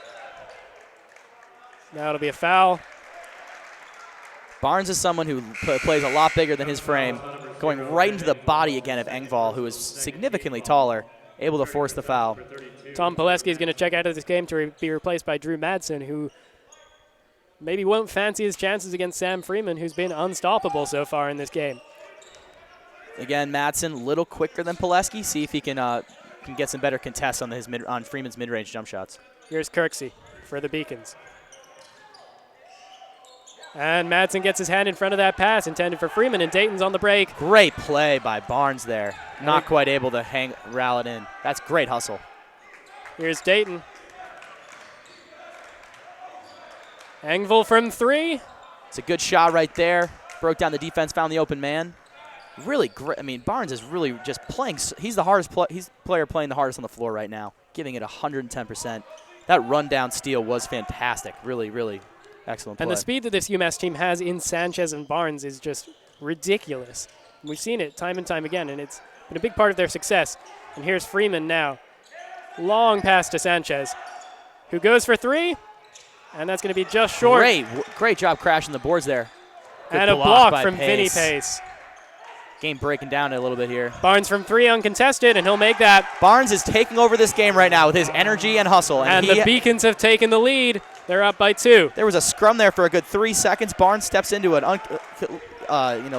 Now it'll be a foul. Barnes is someone who plays a lot bigger than his frame, going right into the body again of Engvall, who is significantly taller, able to force the foul. Tom Pileski is going to check out of this game to be replaced by Drew Madsen, who maybe won't fancy his chances against Sam Freeman, who's been unstoppable so far in this game. Again, Madsen a little quicker than Pileski. See if he can get some better contests on Freeman's mid-range jump shots. Here's Kirksey for the Beacons. And Madsen gets his hand in front of that pass intended for Freeman, and Dayton's on the break. Great play by Barnes there. Not quite able to rally it in. That's great hustle. Here's Dayton. Engvall from 3. It's a good shot right there. Broke down the defense, found the open man. Really great. Barnes is really just playing. He's the hardest player playing the hardest on the floor right now, giving it 110%. That rundown steal was fantastic. Really, really Excellent play. And the speed that this UMass team has in Sanchez and Barnes is just ridiculous. We've seen it time and time again, and it's been a big part of their success. And here's Freeman now. Long pass to Sanchez, who goes for three, and that's going to be just short. Great job crashing the boards there. Good and a block from Pace. Vinny Pace. Game breaking down a little bit here. Barnes from three uncontested, and he'll make that. Barnes is taking over this game right now with his energy and hustle. And the Beacons have taken the lead. They're up by 2. There was a scrum there for a good 3 seconds. Barnes steps into an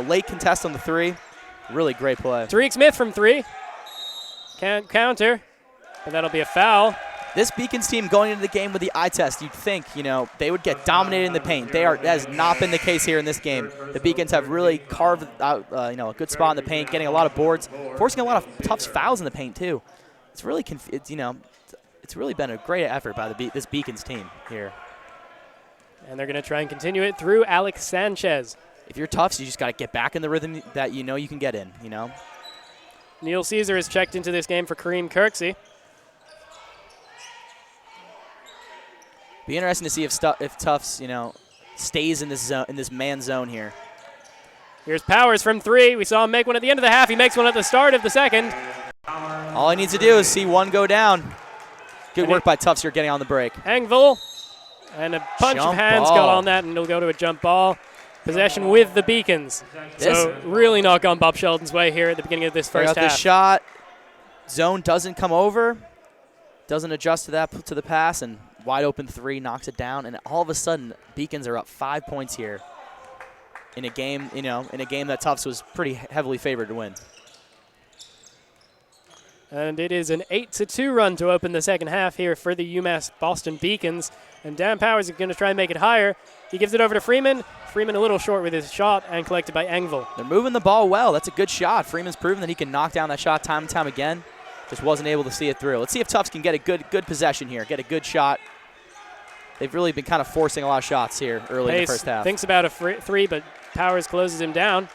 late contest on the 3. Really great play. Tariq Smith from 3. Can't counter, but that'll be a foul. This Beacons team going into the game with the eye test, you'd think, they would get dominated in the paint. That has not been the case here in this game. The Beacons have really carved out, a good spot in the paint, getting a lot of boards, forcing a lot of Tufts fouls in the paint too. It's really, it's really been a great effort by this Beacons team here. And they're going to try and continue it through Alex Sanchez. If you're Tufts, you just got to get back in the rhythm that you can get in. Neil Caesar has checked into this game for Kareem Kirksey. Be interesting to see if Tufts, stays in this zone, in this man zone here. Here's Powers from 3. We saw him make one at the end of the half. He makes one at the start of the second. All he needs to do is see one go down. Good work by Tufts here getting on the break. Engvall, and a bunch of hands got on that, and it'll go to a jump ball. Possession with the Beacons. So really not gone Bob Sheldon's way here at the beginning of this first half. The shot. Zone doesn't come over. Doesn't adjust to the pass, and wide open 3 knocks it down, and all of a sudden Beacons are up 5 points here in a game, in a game that Tufts was pretty heavily favored to win. And it is an 8-2 run to open the second half here for the UMass Boston Beacons. And Dan Powers is going to try and make it higher. He gives it over to Freeman. Freeman a little short with his shot and collected by Engvall. They're moving the ball well. That's a good shot. Freeman's proven that he can knock down that shot time and time again. Just wasn't able to see it through. Let's see if Tufts can get a good possession here, get a good shot. They've really been kind of forcing a lot of shots here early in the first half. Thinks about a 3, but Powers closes him down.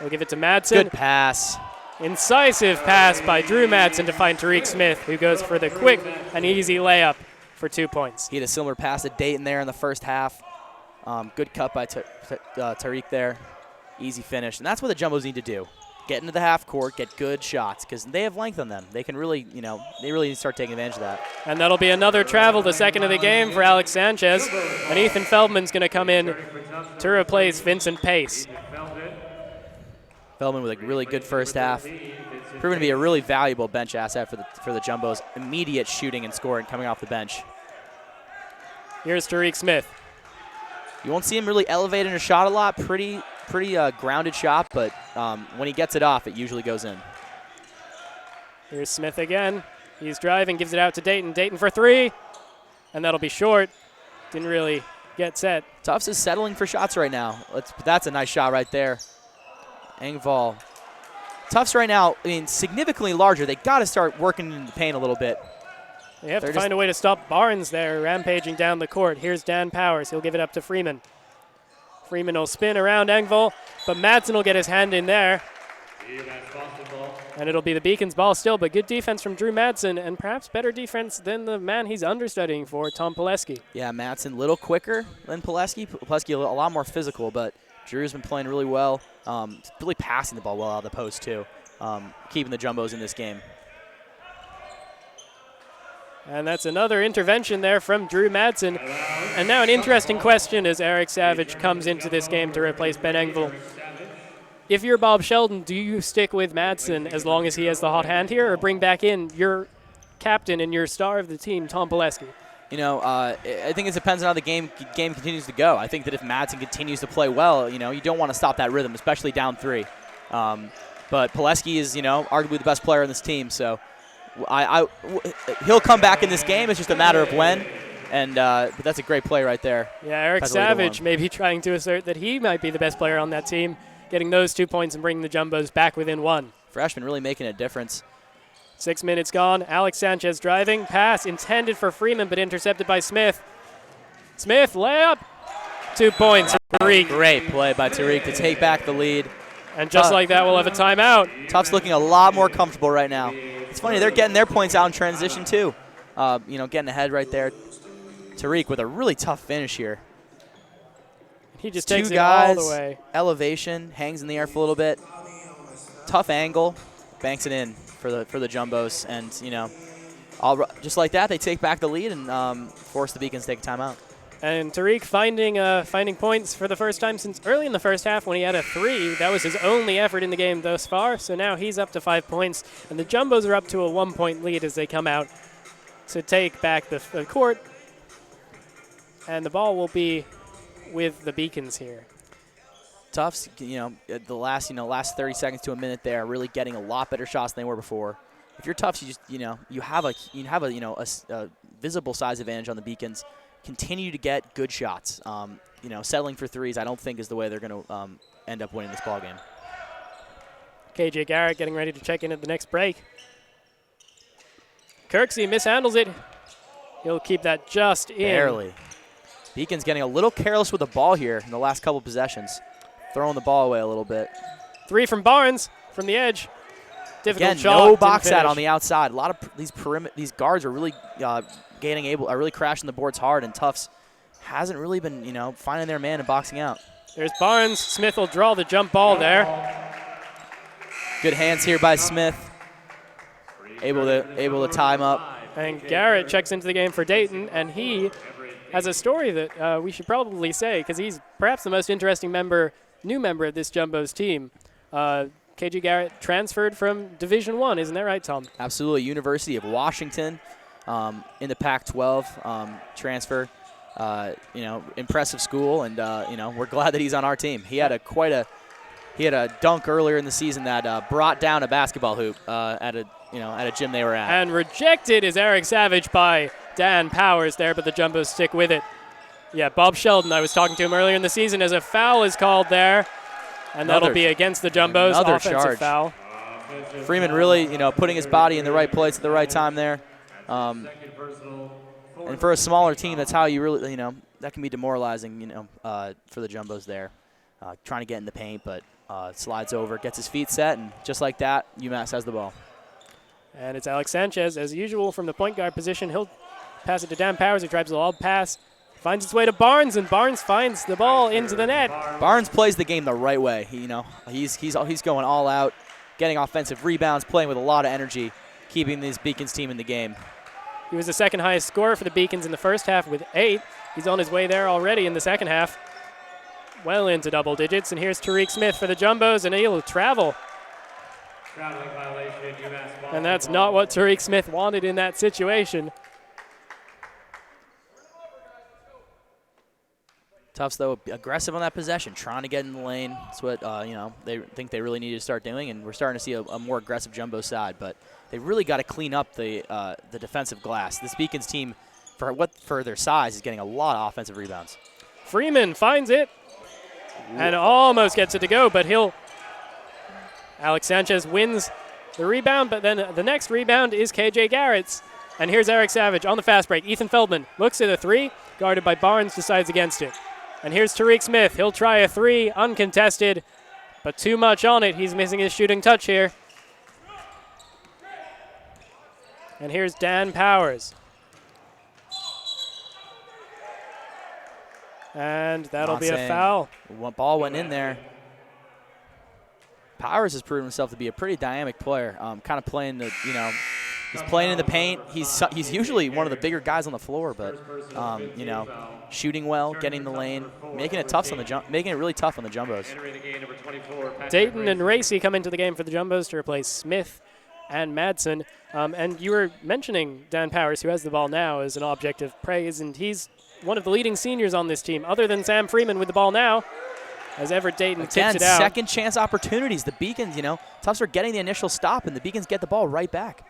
We'll give it to Madsen. Good pass. Incisive pass by Drew Madsen to find Tariq Smith, who goes for the quick and easy layup for 2 points. He had a similar pass to Dayton there in the first half. Good cut by Tariq there. Easy finish. And that's what the Jumbos need to do. Get into the half court, get good shots, because they have length on them. They can really, they really need to start taking advantage of that. And that'll be another travel, the second of the game for Alex Sanchez. And Ethan Feldman's going to come in to replace Vincent Pace. Feldman with a really good first half. Proven to be a really valuable bench asset for the Jumbos. Immediate shooting and scoring coming off the bench. Here's Tariq Smith. You won't see him really elevate in a shot a lot. Pretty grounded shot, but when he gets it off, it usually goes in. Here's Smith again. He's driving, gives it out to Dayton. Dayton for 3, and that'll be short. Didn't really get set. Tufts is settling for shots right now. That's a nice shot right there. Engvall. Tufts right now, significantly larger. They got to start working in the paint a little bit. They have to find a way to stop Barnes there, rampaging down the court. Here's Dan Powers. He'll give it up to Freeman. Freeman will spin around Engvall, but Madsen will get his hand in there. And it'll be the Beacons' ball still, but good defense from Drew Madsen, and perhaps better defense than the man he's understudying for, Tom Pileski. Yeah, Madsen a little quicker than Pileski. Pileski a lot more physical, but Drew's been playing really well. Really passing the ball well out of the post, too. Keeping the Jumbos in this game. And that's another intervention there from Drew Madsen. And now an interesting question as Eric Savage comes into this game to replace Ben Engvall. If you're Bob Sheldon, do you stick with Madsen as long as he has the hot hand here, or bring back in your captain and your star of the team, Tom Pileski? I think it depends on how the game continues to go. I think that if Madsen continues to play well, you don't want to stop that rhythm, especially down 3. But Pileski is, arguably the best player on this team, so he'll come back in this game. It's just a matter of when, but that's a great play right there. Yeah, Eric Savage may be trying to assert that he might be the best player on that team, getting those 2 points and bringing the Jumbos back within 1. Freshman really making a difference. 6 minutes gone. Alex Sanchez driving. Pass intended for Freeman, but intercepted by Smith. Smith, layup. 2 points. Tariq. Great play by Tariq to take back the lead. And just like that, we'll have a timeout. Tufts looking a lot more comfortable right now. It's funny, they're getting their points out in transition too. Getting ahead right there. Tariq with a really tough finish here. He just Two takes it guys, all the way. elevation, hangs in the air for a little bit. Tough angle, banks it in for the Jumbos. And, you know, just like that, they take back the lead and force the Beacons to take a timeout. And Tariq finding points for the first time since early in the first half when he had a 3. That was his only effort in the game thus far. So now he's up to 5 points. And the Jumbos are up to a 1-point lead as they come out to take back the court. And the ball will be with the Beacons here. Tufts, the last 30 seconds to a minute there, really getting a lot better shots than they were before. If you're Tufts, you have a visible size advantage on the Beacons. Continue to get good shots. Settling for threes, I don't think is the way they're going to end up winning this ball game. KJ Garrett getting ready to check in at the next break. Kirksey mishandles it. He'll keep that just in. Barely. Beacons getting a little careless with the ball here in the last couple possessions. Throwing the ball away a little bit. 3 from Barnes from the edge. Difficult Again, shot. no box out on the outside. A lot of these guards are really really crashing the boards hard, and Tufts hasn't really been finding their man and boxing out. There's Barnes. Smith will draw the jump ball there. Good hands here by Smith. Able to tie him up. And Garrett checks into the game for Dayton, and he has a story that we should probably say because he's perhaps the most interesting new member of this Jumbos team. KJ Garrett transferred from Division I, isn't that right, Tom? Absolutely. University of Washington in the Pac-12 transfer. Impressive school, and we're glad that he's on our team. He had a dunk earlier in the season that brought down a basketball hoop at a gym they were at. And rejected is Eric Savage by Dan Powers there, but the Jumbos stick with it. Yeah, Bob Sheldon, I was talking to him earlier in the season as a foul is called there. And that'll be against the Jumbos. Another offensive charge. Foul. Freeman really, putting his body in the right place at the right time there. And for a smaller team, that's how you really, that can be demoralizing, for the Jumbos there. Trying to get in the paint, but slides over, gets his feet set, and just like that, UMass has the ball. And it's Alex Sanchez, as usual, from the point guard position. He'll pass it to Dan Powers, who drives the lob pass. Finds its way to Barnes, and Barnes finds the ball into the net. Barnes plays the game the right way. He's going all out, getting offensive rebounds, playing with a lot of energy, keeping this Beacons team in the game. He was the second highest scorer for the Beacons in the first half with 8. He's on his way there already in the second half. Well into double digits, and here's Tariq Smith for the Jumbos, and he'll travel. Traveling violation, UMass ball. And that's not what Tariq Smith wanted in that situation. Tufts, though, aggressive on that possession, trying to get in the lane. That's what they think they really need to start doing, and we're starting to see a more aggressive Jumbo side. But they really got to clean up the defensive glass. This Beacons team, for their size, is getting a lot of offensive rebounds. Freeman finds it and almost gets it to go, but Alex Sanchez wins the rebound, but then the next rebound is KJ Garrett's. And here's Eric Savage on the fast break. Ethan Feldman looks at a 3, guarded by Barnes, decides against it. And here's Tariq Smith. He'll try a 3, uncontested, but too much on it. He's missing his shooting touch here. And here's Dan Powers. And that'll be a foul. One ball went in there. Powers has proven himself to be a pretty dynamic player. Kind of playing he's playing in the paint. He's usually one of the bigger guys on the floor, but shooting well, getting the lane, making it really tough on the Jumbos. Dayton and Racy come into the game for the Jumbos to replace Smith and Madsen. And you were mentioning Dan Powers, who has the ball now, as an object of praise, and he's one of the leading seniors on this team, other than Sam Freeman with the ball now, as Everett Dayton tips it out. Second chance opportunities. The Beacons, Tufts are getting the initial stop, and the Beacons get the ball right back.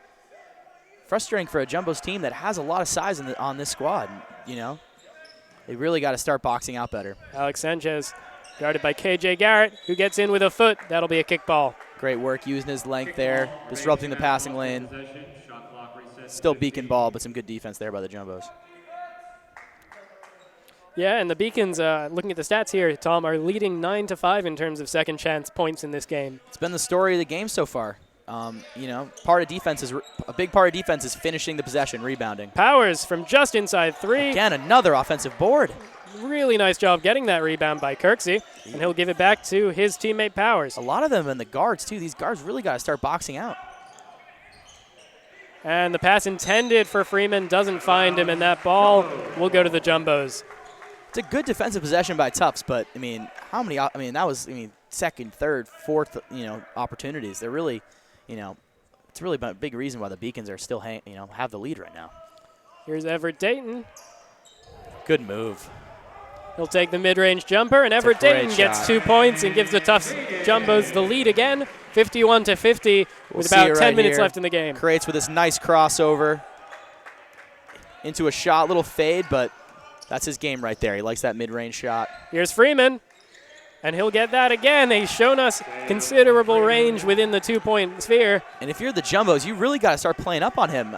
Frustrating for a Jumbos team that has a lot of size on this squad. They really got to start boxing out better. Alex Sanchez guarded by KJ Garrett, who gets in with a foot. That'll be a kickball. Great work using his length there, disrupting the passing lane. Still Beacon ball, but some good defense there by the Jumbos. Yeah, and the Beacons, looking at the stats here, Tom, are leading 9-5 in terms of second chance points in this game. It's been the story of the game so far. A big part of defense is finishing the possession, rebounding. Powers from just inside 3. Again, another offensive board. Really nice job getting that rebound by Kirksey, and he'll give it back to his teammate Powers. A lot of them in the guards, too. These guards really got to start boxing out. And the pass intended for Freeman doesn't find him, and that ball will go to the Jumbos. It's a good defensive possession by Tufts, but, I mean, that was second, third, fourth, opportunities. They're really, it's really a big reason why the Beacons are still, have the lead right now. Here's Everett Dayton. Good move. He'll take the mid-range jumper, and Everett Dayton gets 2 points and gives the Tufts Jumbos the lead again, 51-50, with about 10 minutes left in the game. Creates with this nice crossover into a shot, little fade, but that's his game right there. He likes that mid-range shot. Here's Freeman, and he'll get that again. He's shown us considerable range within the 2-point sphere. And if you're the Jumbos, you really got to start playing up on him.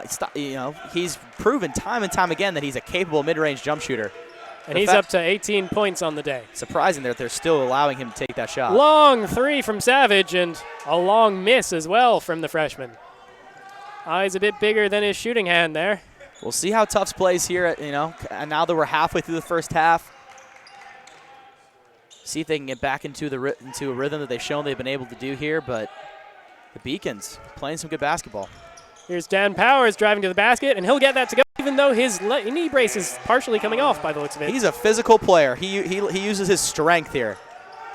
He's proven time and time again that he's a capable mid-range jump shooter. And he's up to 18 points on the day. Surprising that they're still allowing him to take that shot. Long three from Savage, and a long miss as well from the freshman. Eyes a bit bigger than his shooting hand there. We'll see how Tufts plays here, and now that we're halfway through the first half. See if they can get back into a rhythm that they've shown they've been able to do here, but the Beacons playing some good basketball. Here's Dan Powers driving to the basket, and he'll get that to go, even though his knee brace is partially coming off by the looks of it. He's a physical player. He uses his strength here.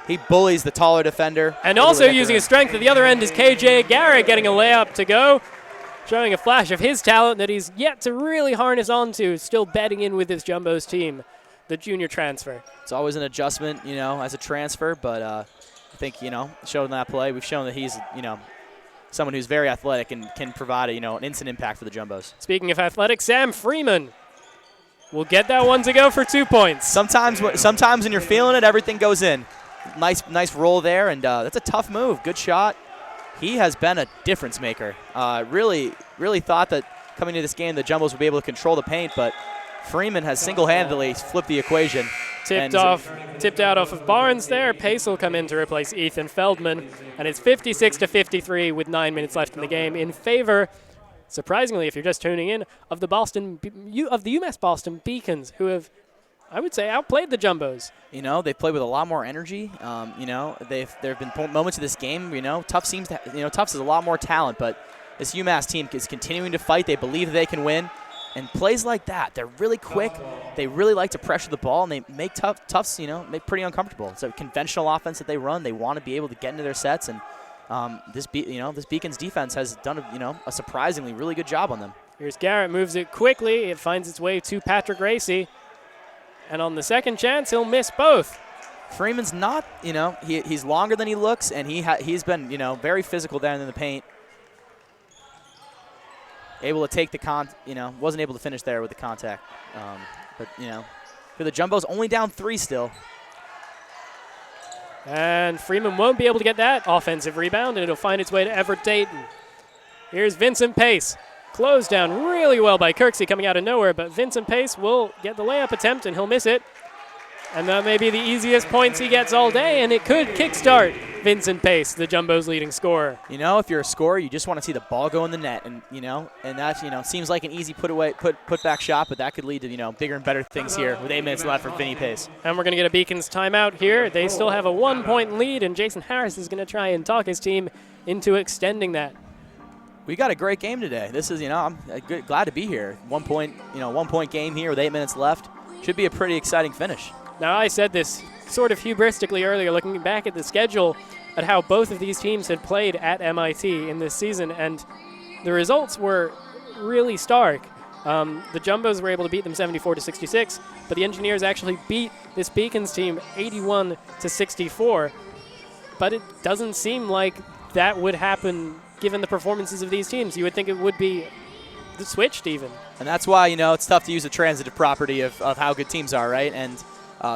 He bullies the taller defender. And also using his strength at the other end is KJ Garrett getting a layup to go, showing a flash of his talent that he's yet to really harness onto, still betting in with this Jumbos team, the junior transfer. It's always an adjustment, as a transfer, but I think, showing that play, we've shown that he's, someone who's very athletic and can provide, an instant impact for the Jumbos. Speaking of athletic, Sam Freeman will get that one to go for 2 points. Sometimes when you're feeling it, everything goes in. Nice roll there, and that's a tough move. Good shot. He has been a difference maker. Really thought that coming to this game, the Jumbos would be able to control the paint, but Freeman has single-handedly flipped the equation. Tipped out off of Barnes there. Pace will come in to replace Ethan Feldman, and it's 56-53 with 9 minutes left in the game in favor, surprisingly, if you're just tuning in, of the UMass Boston Beacons, who have, I would say, outplayed the Jumbos. They play with a lot more energy. There have been moments of this game. Tufts has a lot more talent, but this UMass team is continuing to fight. They believe they can win. And plays like that, they're really quick. They really like to pressure the ball, and they make Tufts, make pretty uncomfortable. It's a conventional offense that they run. They want to be able to get into their sets, and this Beacons defense has done a surprisingly really good job on them. Here's Garrett, moves it quickly. It finds its way to Patrick Racy, and on the second chance, he'll miss both. Freeman's not, he's longer than he looks, and he's been, very physical down in the paint. Able to take the wasn't able to finish there with the contact. But, for the Jumbos, only down 3 still. And Freeman won't be able to get that offensive rebound, and it'll find its way to Everett Dayton. Here's Vincent Pace. Closed down really well by Kirksey coming out of nowhere, but Vincent Pace will get the layup attempt, and he'll miss it. And that may be the easiest points he gets all day, and it could kickstart Vincent Pace, the Jumbos' leading scorer. If you're a scorer, you just want to see the ball go in the net, and that seems like an easy put back shot, but that could lead to bigger and better things here with 8 minutes left for Vinny Pace. And we're going to get a Beacons timeout here. They still have a 1-point lead, and Jason Harris is going to try and talk his team into extending that. We got a great game today. This is I'm glad to be here. 1 point game here with 8 minutes left. Should be a pretty exciting finish. Now, I said this sort of hubristically earlier, looking back at the schedule, at how both of these teams had played at MIT in this season, and the results were really stark. The Jumbos were able to beat them 74-66, but the Engineers actually beat this Beacons team 81-64. But it doesn't seem like that would happen given the performances of these teams. You would think it would be switched even. And that's why, it's tough to use the transitive property of how good teams are, right? And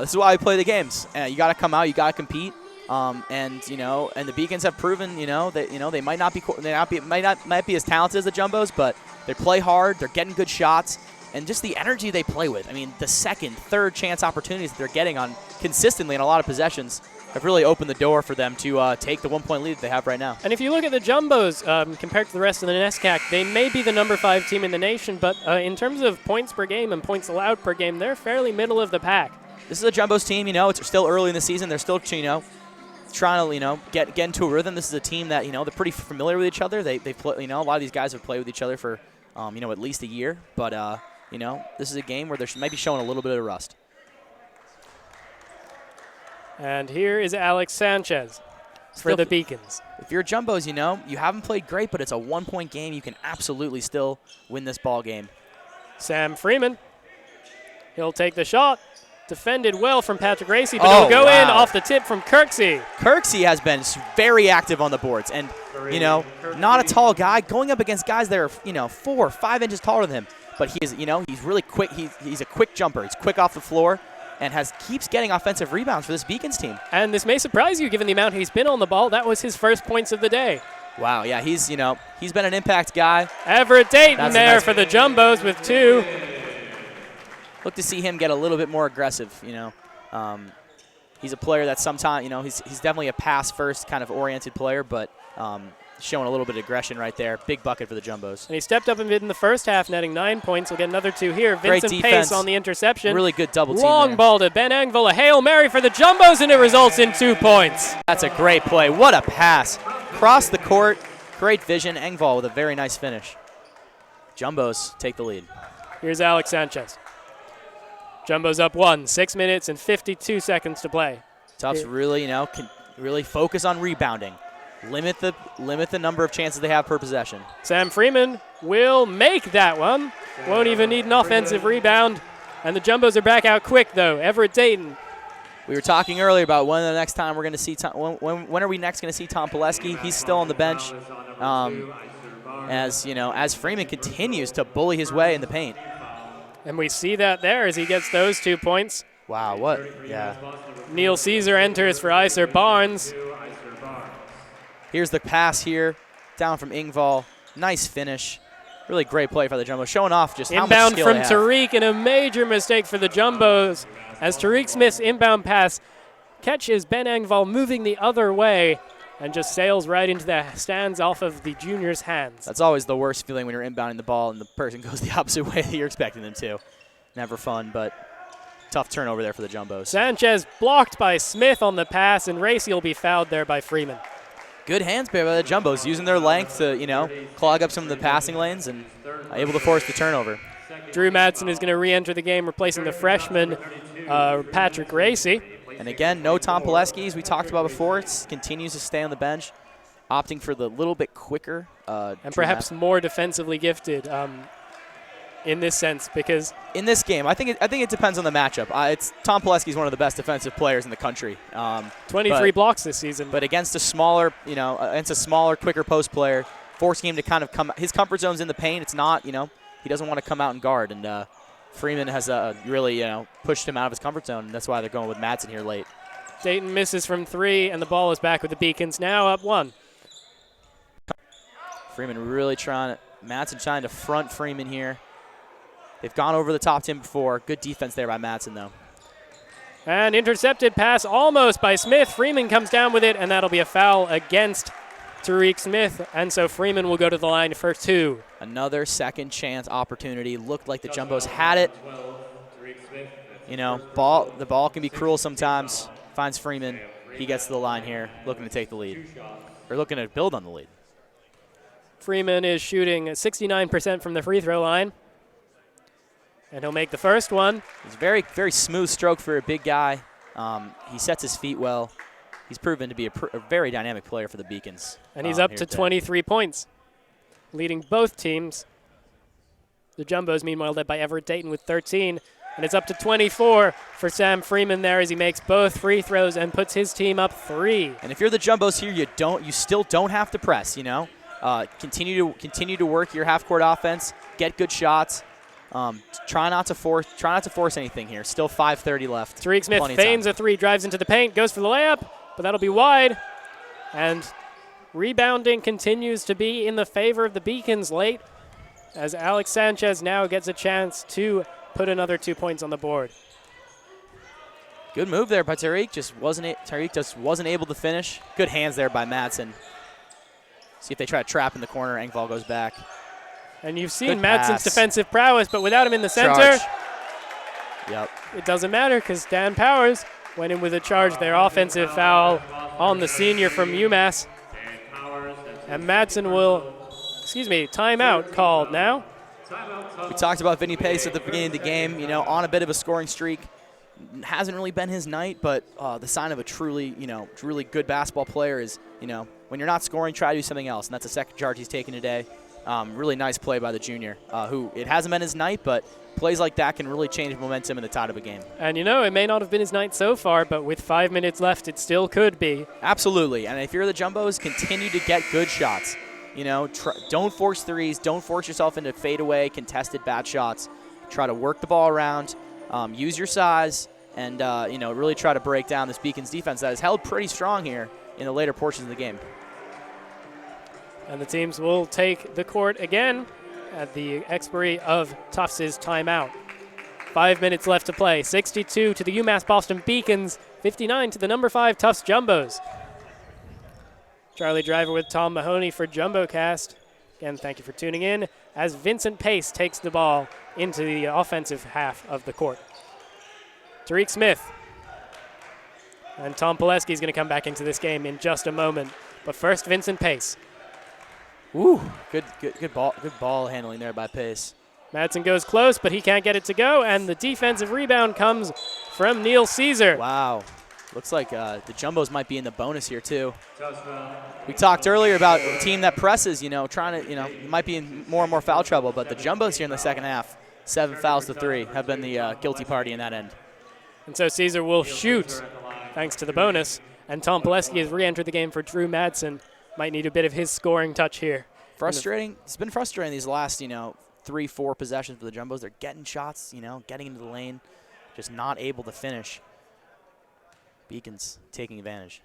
this is why we play the games. You got to come out, you got to compete. And the Beacons have proven, that they might be as talented as the Jumbos, but they play hard. They're getting good shots, and just the energy they play with. I mean, the second, third chance opportunities that they're getting on consistently in a lot of possessions have really opened the door for them to take the 1-point lead that they have right now. And if you look at the Jumbos compared to the rest of the NESCAC, they may be the number 5 team in the nation, but in terms of points per game and points allowed per game, they're fairly middle of the pack. this is a Jumbo's team. It's still early in the season. They're still trying to get into a rhythm. This is a team that they're pretty familiar with each other. They play, a lot of these guys have played with each other for at least a year. But this is a game where they're maybe showing a little bit of rust. And here is Alex Sanchez for the Beacons. If you're Jumbos, you haven't played great, but it's a 1-point game. You can absolutely still win this ball game. Sam Freeman, he'll take the shot. Defended well from Patrick Racy, but it'll go in off the tip from Kirksey. Kirksey has been very active on the boards, and not a tall guy going up against guys that are 4 or 5 inches taller than him. But he's really quick. He's a quick jumper. He's quick off the floor, and keeps getting offensive rebounds for this Beacons team. And this may surprise you given the amount he's been on the ball. That was his first points of the day. Wow, yeah, he's been an impact guy. Everett Dayton there for the Jumbos with 2. Look to see him get a little bit more aggressive. He's a player that sometimes he's definitely a pass first kind of oriented player, but showing a little bit of aggression right there. Big bucket for the Jumbos. And he stepped up a bit in the first half, netting 9 points. He'll get another 2 here. Vincent Pace on the interception. Really good double team. Long ball to Ben Engvall. A Hail Mary for the Jumbos, and it results in 2 points. That's a great play. What a pass. Across the court. Great vision. Engvall with a very nice finish. Jumbos take the lead. Here's Alex Sanchez. Jumbos up 1, 6 minutes and 52 seconds to play. Tufts really, can really focus on rebounding. Limit the number of chances they have per possession. Sam Freeman will make that one. Won't even need an offensive rebound. And the Jumbos are back out quick, though. Everett Dayton. We were talking earlier about when the next time we're going to see when are we next going to see Tom Pileski? He's still on the bench. As Freeman continues to bully his way in the paint. And we see that there as he gets those 2 points. Wow, what? Yeah. Neil Caesar enters for Iser Barnes. Here's the pass here, down from Engvall. Nice finish. Really great play for the Jumbos, showing off just how much skill they have. Inbound from Tariq, and a major mistake for the Jumbos as Tariq Smith's inbound pass catches Ben Engvall moving the other way and just sails right into the stands off of the junior's hands. That's always the worst feeling when you're inbounding the ball and the person goes the opposite way that you're expecting them to. Never fun, but tough turnover there for the Jumbos. Sanchez blocked by Smith on the pass, and Racy will be fouled there by Freeman. Good hands by the Jumbos, using their length to, clog up some of the passing lanes and able to force the turnover. Drew Madsen is going to re-enter the game, replacing the freshman Patrick Racy. And again, no Tom Pileski, as we talked about before. It continues to stay on the bench, opting for the little bit quicker. And perhaps more defensively gifted in this sense, because in this game, I think it depends on the matchup. Tom Pileski is one of the best defensive players in the country. 23 blocks this season. But against a smaller, quicker post player, forcing him to kind of come. His comfort zone's in the paint. It's not, he doesn't want to come out and guard. And Freeman has really, pushed him out of his comfort zone, and that's why they're going with Madsen here late. Dayton misses from 3, and the ball is back with the Beacons, now up 1. Freeman really Madsen trying to front Freeman here. They've gone over the top to him before. Good defense there by Madsen, though. And intercepted pass almost by Smith. Freeman comes down with it, and that'll be a foul against Tariq Smith. And so Freeman will go to the line for 2. Another second chance opportunity. Looked like the Jumbos had it. The ball can be cruel sometimes. Finds Freeman. He gets to the line here, looking to take the lead. Or looking to build on the lead. Freeman is shooting 69% from the free throw line. And he'll make the first one. It's a very, very smooth stroke for a big guy. He sets his feet well. He's proven to be a very dynamic player for the Beacons. And he's up to 23 points, leading both teams. The Jumbos, meanwhile, led by Everett Dayton with 13. And it's up to 24 for Sam Freeman there as he makes both free throws and puts his team up 3. And if you're the Jumbos here, you still don't have to press, Continue to work your half-court offense, get good shots. Try not to force anything here. Still 5:30 left. Tariq Smith feigns a 3, drives into the paint, goes for the layup, but that'll be wide. And rebounding continues to be in the favor of the Beacons late, as Alex Sanchez now gets a chance to put another 2 points on the board. Good move there by Tariq. Tariq just wasn't able to finish. Good hands there by Madsen. See if they try to trap in the corner. Engvall goes back. And you've seen Madsen's defensive prowess, but without him in the center. Yep. It doesn't matter because Dan Powers went in with a charge there. Offensive foul on the senior from UMass. And Madsen will, timeout called now. We talked about Vinny Pace at the beginning of the game, on a bit of a scoring streak. Hasn't really been his night, but the sign of a truly, really good basketball player is, when you're not scoring, try to do something else. And that's the second charge he's taken today. Really nice play by the junior, who it hasn't been his night, but plays like that can really change momentum in the tide of a game. And, it may not have been his night so far, but with 5 minutes left, it still could be. Absolutely. And if you're the Jumbos, continue to get good shots. Don't force threes. Don't force yourself into fadeaway, contested bad shots. Try to work the ball around, use your size, and, really try to break down this Beacons defense that has held pretty strong here in the later portions of the game. And the teams will take the court again at the expiry of Tufts' timeout. 5 minutes left to play. 62 to the UMass Boston Beacons, 59 to the number 5 Tufts Jumbos. Charlie Driver with Tom Mahoney for JumboCast. Again, thank you for tuning in as Vincent Pace takes the ball into the offensive half of the court. Tariq Smith and Tom Pileski is going to come back into this game in just a moment. But first, Vincent Pace. Ooh, good ball handling there by Pace. Madsen goes close, but he can't get it to go, and the defensive rebound comes from Neil Caesar. Wow. Looks like the Jumbos might be in the bonus here, too. We talked earlier about a team that presses, trying to, might be in more and more foul trouble, but the Jumbos here in the second half, 7 fouls to 3, have been the guilty party in that end. And so Caesar will shoot, thanks to the bonus, and Tom Pileski has re-entered the game for Drew Madsen. Might need a bit of his scoring touch here. Frustrating. It's been frustrating these last, 3-4 possessions for the Jumbos. They're getting shots, getting into the lane, just not able to finish. Beacons taking advantage.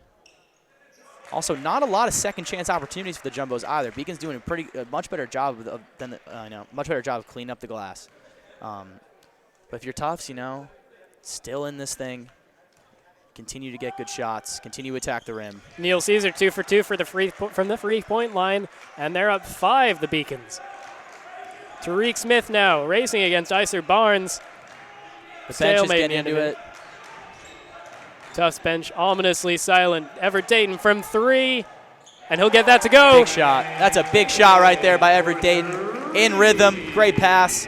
Also, not a lot of second chance opportunities for the Jumbos either. Beacons doing a much better job of cleaning up the glass. But if you're Tufts, still in this thing, continue to get good shots, continue to attack the rim. Neil Caesar 2 for 2 from the free-point line, and they're up 5, the Beacons. Tariq Smith now racing against Iser Barnes. The bench is getting into it. Tufts bench ominously silent. Everett Dayton from 3, and he'll get that to go. Big shot. That's a big shot right there by Everett Dayton. In rhythm, great pass.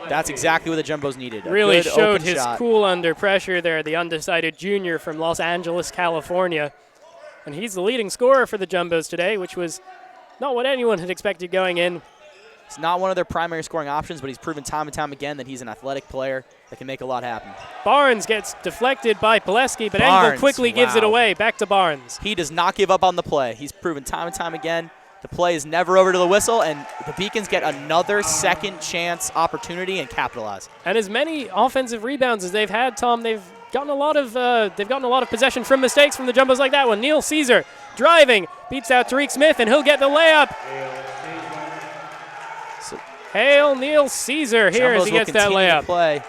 That's exactly what the Jumbos needed. Really showed his cool under pressure there, the undecided junior from Los Angeles, California. And he's the leading scorer for the Jumbos today, which was not what anyone had expected going in. It's not one of their primary scoring options, but he's proven time and time again that he's an athletic player that can make a lot happen. Barnes gets deflected by Pileski, but Engel quickly gives it away. Back to Barnes. He does not give up on the play. He's proven time and time again the play is never over to the whistle, and the Beacons get another second chance opportunity and capitalize. And as many offensive rebounds as they've had, Tom, they've gotten a lot of possession from mistakes from the Jumbos like that one. Neil Caesar driving, beats out Tariq Smith, and he'll get the layup. Hail Neil Caesar here as he gets that layup.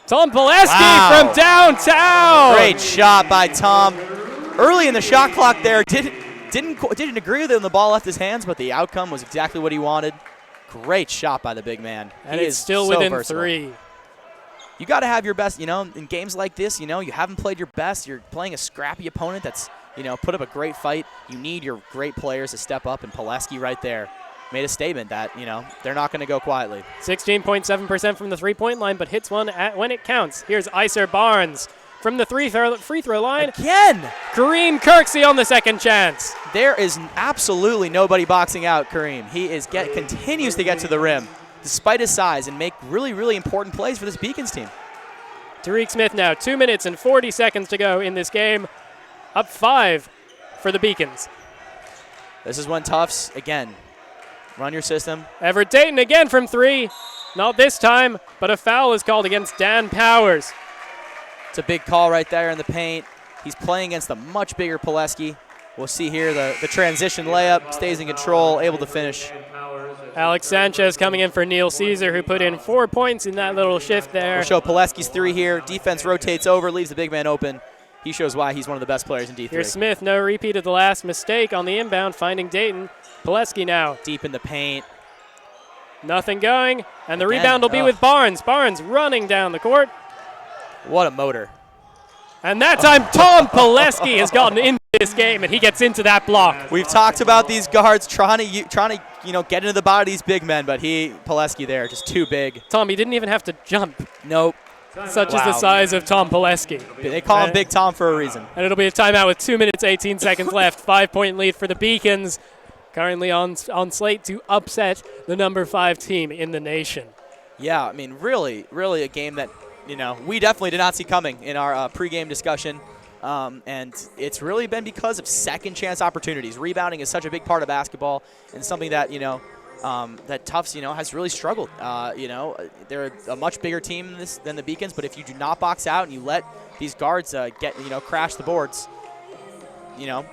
Tom Pileski from downtown. Great shot by Tom. Early in the shot clock there, didn't agree with it when the ball left his hands, but the outcome was exactly what he wanted. Great shot by the big man. And it's still within versatile. 3. You got to have your best, in games like this, you haven't played your best. You're playing a scrappy opponent that's, put up a great fight. You need your great players to step up, and Pileski right there made a statement that, they're not going to go quietly. 16.7% from the three-point line, but hits one when it counts. Here's Iser Barnes from the free throw line. Again! Kareem Kirksey on the second chance. There is absolutely nobody boxing out Kareem. He continues to get to the rim despite his size and make really, really important plays for this Beacons team. Tariq Smith now, 2 minutes and 40 seconds to go in this game. Up 5 for the Beacons. This is when Tufts, again, run your system. Everett Dayton again from 3. Not this time, but a foul is called against Dan Powers. It's a big call right there in the paint. He's playing against a much bigger Pileski. We'll see here the transition layup, stays in control, able to finish. Alex Sanchez coming in for Neil Caesar, who put in 4 points in that little shift there. We'll show Pileski's 3 here. Defense rotates over, leaves the big man open. He shows why he's one of the best players in D3. Here's Smith, no repeat of the last mistake on the inbound, finding Dayton. Pileski now. Deep in the paint. Nothing going, and the Again, rebound will be with Barnes. Barnes running down the court. What a motor. And that time, Tom Pileski has gotten into this game, and he gets into that block. We've talked about these guards trying to get into the body of these big men, but Pileski there, just too big. Tom, he didn't even have to jump. Nope. Such is the size of Tom Pileski. They call him Big Tom for a reason. And it'll be a timeout with 2 minutes, 18 seconds left. 5-point lead for the Beacons, currently on slate to upset the number 5 team in the nation. Yeah, I mean, really, really a game that, we definitely did not see coming in our pregame discussion. And it's really been because of second chance opportunities. Rebounding is such a big part of basketball and something that, that Tufts, has really struggled. They're a much bigger team than the Beacons, but if you do not box out and you let these guards crash the boards,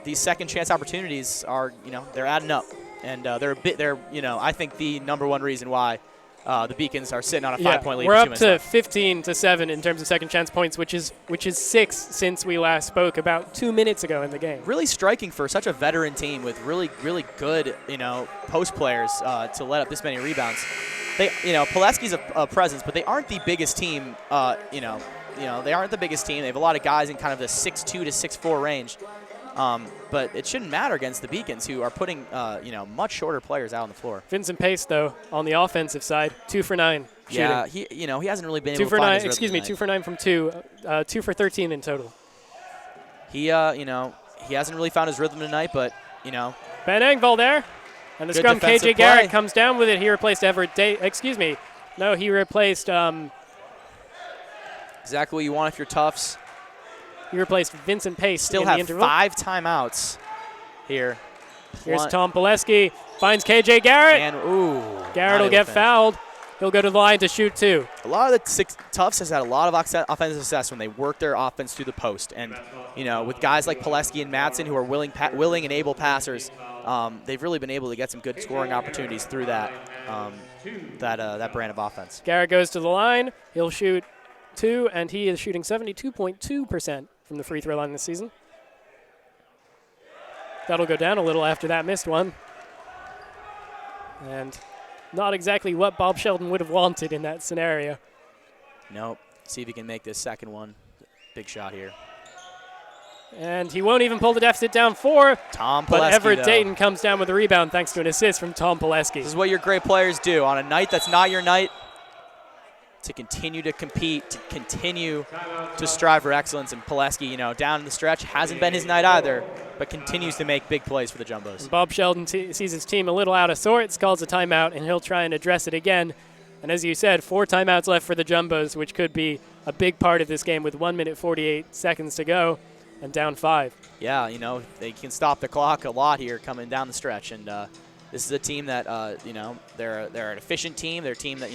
these second chance opportunities are, they're adding up. And they're I think the number one reason why the Beacons are sitting on a 5-point lead. We're up to 15-7 in terms of second chance points, which is 6 since we last spoke about 2 minutes ago in the game. Really striking for such a veteran team with really, really good, post players to let up this many rebounds. They, Pileski's a presence, but they aren't the biggest team. They aren't the biggest team. They have a lot of guys in kind of the 6'2" to 6'4" range. But it shouldn't matter against the Beacons, who are putting much shorter players out on the floor. Vincent Pace, though, on the offensive side, 2 for 9 shooting. Yeah, he hasn't really been able to 2 for find 9. his rhythm Excuse me, tonight. 2 for 9 from 2. 2 for 13 in total. He he hasn't really found his rhythm tonight, but Ben Engvall there, and the Good scrum. defensive KJ Garrett play. comes down with it. He replaced Everett Day. Excuse me, no, he replaced. exactly what you want if you're Tufts. He replaced Vincent Pace. Still in the have interval. 5 timeouts here. Here's Tom Pileski, finds KJ Garrett. And ooh, Garrett will not able get to finish. fouled. He'll go to the line to shoot 2. A lot of the Tufts has had a lot of offensive success when they work their offense through the post, and with guys like Pileski and Madsen who are willing and able passers, they've really been able to get some good scoring opportunities through that that brand of offense. Garrett goes to the line. He'll shoot 2, and he is shooting 72.2% from the free throw line this season. That'll go down a little after that missed one. And not exactly what Bob Sheldon would have wanted in that scenario. Nope. See if he can make this second one. Big shot here. And he won't even pull the deficit down 4. Tom Pileski, But Everett though. Dayton comes down with the rebound thanks to an assist from Tom Pileski. This is what your great players do on a night that's not your night. To continue to compete, to continue to strive for excellence. And Pileski, down the stretch, hasn't been his night either, but continues to make big plays for the Jumbos. And Bob Sheldon sees his team a little out of sorts, calls a timeout, and he'll try and address it again. And as you said, 4 timeouts left for the Jumbos, which could be a big part of this game with 1 minute 48 seconds to go and down 5. Yeah, they can stop the clock a lot here coming down the stretch. And this is a team that, they're an efficient team. They're a team that,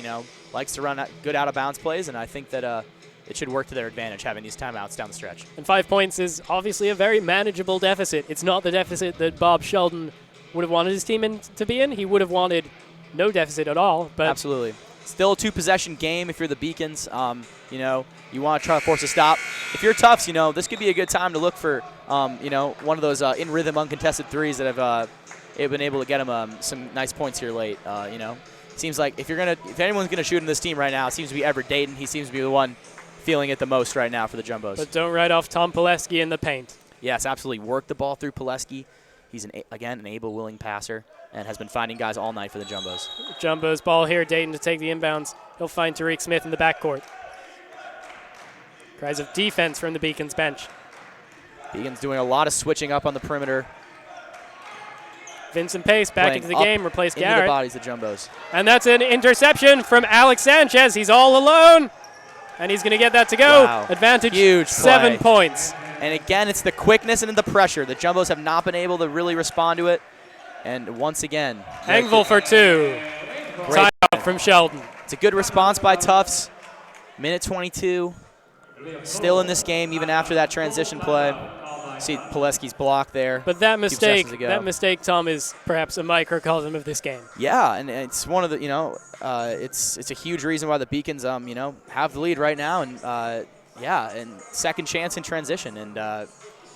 likes to run good out-of-bounds plays, and I think that it should work to their advantage having these timeouts down the stretch. And 5 points is obviously a very manageable deficit. It's not the deficit that Bob Sheldon would have wanted his team to be in. He would have wanted no deficit at all. But absolutely. Still a 2-possession game if you're the Beacons. You want to try to force a stop. If you're Tufts, this could be a good time to look for, one of those in-rhythm uncontested threes that have been able to get him some nice points here late. Seems like if anyone's gonna shoot in this team right now, it seems to be Everett Dayton. He seems to be the one feeling it the most right now for the Jumbos. But don't write off Tom Pileski in the paint. Yes, absolutely. Work the ball through Pileski. He's an able, willing passer and has been finding guys all night for the Jumbos. Jumbos ball here. Dayton to take the inbounds. He'll find Tariq Smith in the backcourt. Cries of defense from the Beacons bench. Beacons doing a lot of switching up on the perimeter. Vincent Pace back into the game, replaced into Garrett. the bodies of Jumbos. And that's an interception from Alex Sanchez. He's all alone, and he's going to get that to go. Wow. Advantage, Huge 7 play. points. And again, it's the quickness and the pressure. The Jumbos have not been able to really respond to it. And once again, Engvall for 2. Great. Timeout from Sheldon. It's a good response by Tufts. Minute 22. Still in this game, even after that transition play. See Pileski's block there. But that mistake, ago. Tom, is perhaps a microcosm of this game. Yeah, and it's one of the, it's a huge reason why the Beacons, have the lead right now, and and second chance in transition, and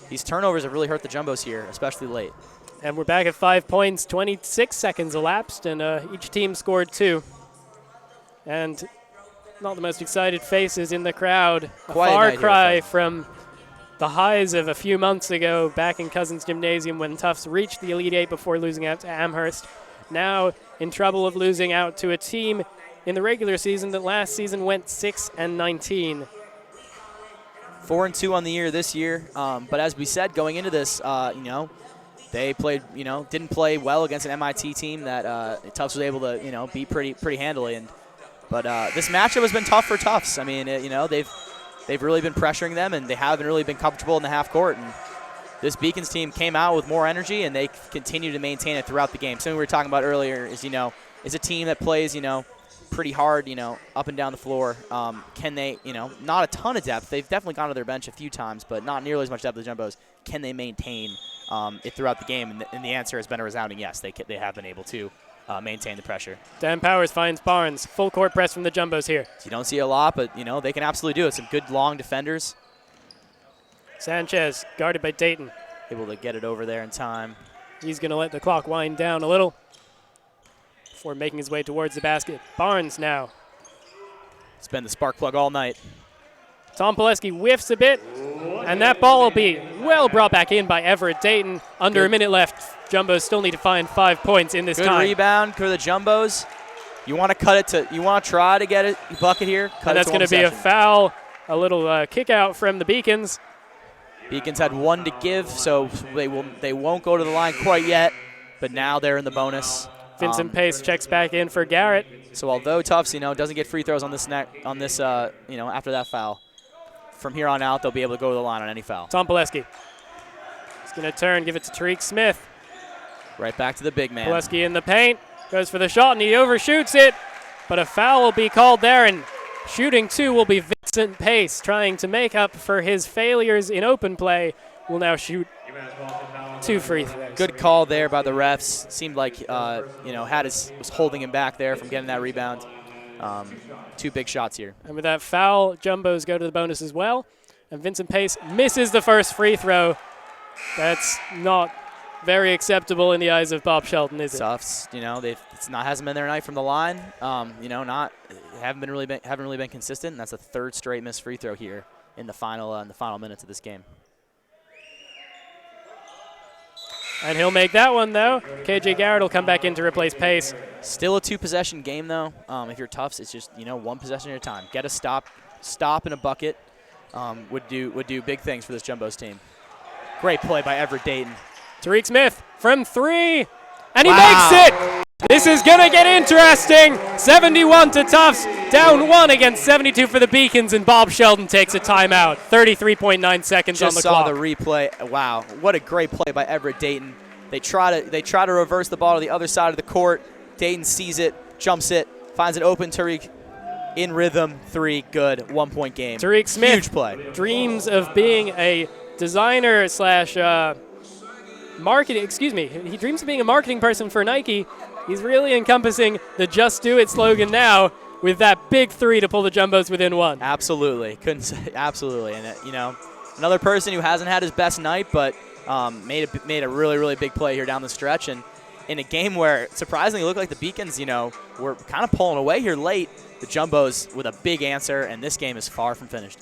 these turnovers have really hurt the Jumbos here, especially late. And we're back at 5 points, 26 seconds elapsed, and each team scored 2. And not the most excited faces in the crowd. A far cry from the highs of a few months ago back in Cousins Gymnasium when Tufts reached the Elite Eight before losing out to Amherst. Now in trouble of losing out to a team in the regular season that last season went 6-19. 4-2 on the year this year. But as we said, going into this, they played, didn't play well against an MIT team that Tufts was able to, beat pretty handily. But this matchup has been tough for Tufts. I mean, they've really been pressuring them, and they haven't really been comfortable in the half court. And this Beacons team came out with more energy, and they continue to maintain it throughout the game. Something we were talking about earlier is, is a team that plays, pretty hard, up and down the floor. Can they, not a ton of depth. They've definitely gone to their bench a few times, but not nearly as much depth as the Jumbos. Can they maintain it throughout the game? And the answer has been a resounding yes. They have been able to maintain the pressure. Dan Powers finds Barnes. Full court press from the Jumbos here. So you don't see a lot, but, they can absolutely do it. Some good long defenders. Sanchez guarded by Dayton. Able to get it over there in time. He's going to let the clock wind down a little before making his way towards the basket. Barnes now. It's been the spark plug all night. Tom Pileski whiffs a bit, and that ball will be well brought back in by Everett Dayton. Under a minute left. Jumbos still need to find 5 points in this time. Good rebound for the Jumbos. You want to cut it to, you want to try to get it bucket here. And that's going to be a foul, a little kick out from the Beacons. Beacons had 1 to give, so they won't go to the line quite yet, but now they're in the bonus. Vincent Pace checks back in for Garrett. So although Tufts, doesn't get free throws on this after that foul, from here on out they'll be able to go to the line on any foul. Tom Pileski. He's going to turn, give it to Tariq Smith. Right back to the big man. Pileski in the paint, goes for the shot, and he overshoots it. But a foul will be called there, and shooting 2 will be Vincent Pace, trying to make up for his failures in open play. Will now shoot 2 free throws. Good call there by the refs. Seemed like was holding him back there from getting that rebound. 2 big shots here. And with that foul, Jumbos go to the bonus as well. And Vincent Pace misses the first free throw. That's not very acceptable in the eyes of Bob Shelton, is it? Tufts, hasn't been their night from the line. Haven't really been consistent. And that's a 3rd straight missed free throw here in the final minutes of this game. And he'll make that one, though. KJ Garrett will come back in to replace Pace. Still a 2-possession game, though. If you're Tufts, it's just 1 possession at a time. Get a stop and a bucket would do big things for this Jumbos team. Great play by Everett Dayton. Tariq Smith from 3, and he makes it. This is going to get interesting. 71 to Tufts, down 1 against 72 for the Beacons, and Bob Sheldon takes a timeout. 33.9 seconds on the clock. Just saw the replay. Wow, what a great play by Everett Dayton. They try to reverse the ball to the other side of the court. Dayton sees it, jumps it, finds an open Tariq in rhythm. 3, good, 1-point game. Tariq Smith, huge play. Dreams of being a designer slash marketing. Excuse me. He dreams of being a marketing person for Nike. He's really encompassing the "Just Do It" slogan now with that big 3 to pull the Jumbos within 1. Absolutely, couldn't say absolutely. And another person who hasn't had his best night, but made a really big play here down the stretch, and in a game where surprisingly it looked like the Beacons, were kind of pulling away here late. The Jumbos with a big answer, and this game is far from finished.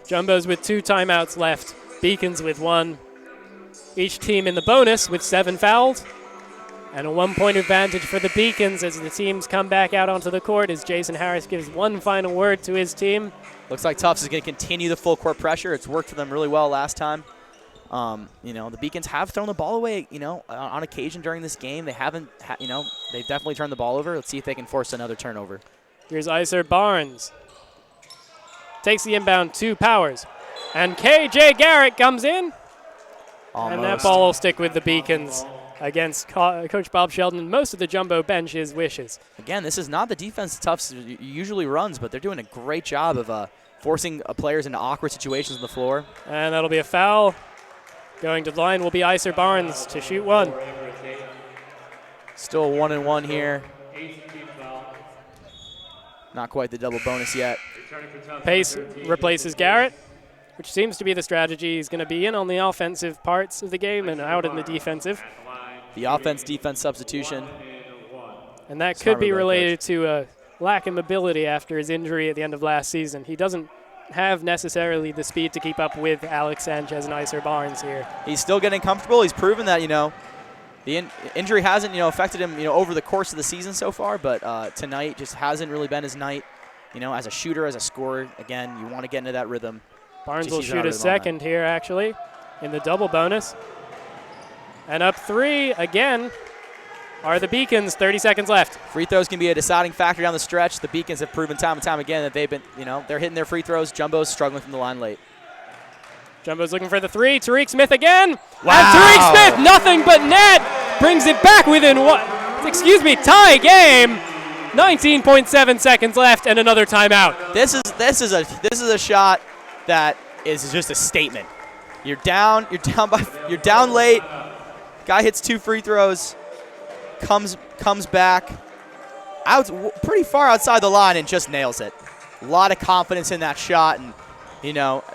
Jumbos with 2 timeouts left. Beacons with 1. Each team in the bonus with 7 fouls. And a 1-point advantage for the Beacons as the teams come back out onto the court as Jason Harris gives one final word to his team. Looks like Tufts is going to continue the full court pressure. It's worked for them really well last time. The Beacons have thrown the ball away, on occasion during this game. They haven't, they've definitely turned the ball over. Let's see if they can force another turnover. Here's Iser Barnes. Takes the inbound to Powers. And KJ Garrett comes in. Almost. And that ball will stick with the Beacons against Coach Bob Sheldon and most of the Jumbo bench's wishes. Again, this is not the defense Tufts usually runs, but they're doing a great job of forcing players into awkward situations on the floor. And that'll be a foul. Going to the line will be Iser Barnes to shoot 1. Still 1-1 here. Not quite the double bonus yet. Pace replaces Garrett, which seems to be the strategy. He's going to be in on the offensive parts of the game and out in the defensive. The offense-defense substitution. And that could be related to a lack of mobility after his injury at the end of last season. He doesn't have necessarily the speed to keep up with Alex Sanchez and Iser Barnes here. He's still getting comfortable. He's proven that, the injury hasn't, affected him, over the course of the season so far, but tonight just hasn't really been his night. As a shooter, as a scorer, again, you want to get into that rhythm. Barnes will shoot a second here, actually, in the double bonus. And up 3 again are the Beacons, 30 seconds left. Free throws can be a deciding factor down the stretch. The Beacons have proven time and time again that they've been, they're hitting their free throws. Jumbo's struggling from the line late. Jumbo's looking for the 3. Tariq Smith again. Wow. And Tariq Smith, nothing but net, brings it back within tie game. 19.7 seconds left and another timeout. This is a shot that is just a statement. You're down late. Guy hits 2 free throws. Comes back out pretty far outside the line and just nails it. A lot of confidence in that shot, and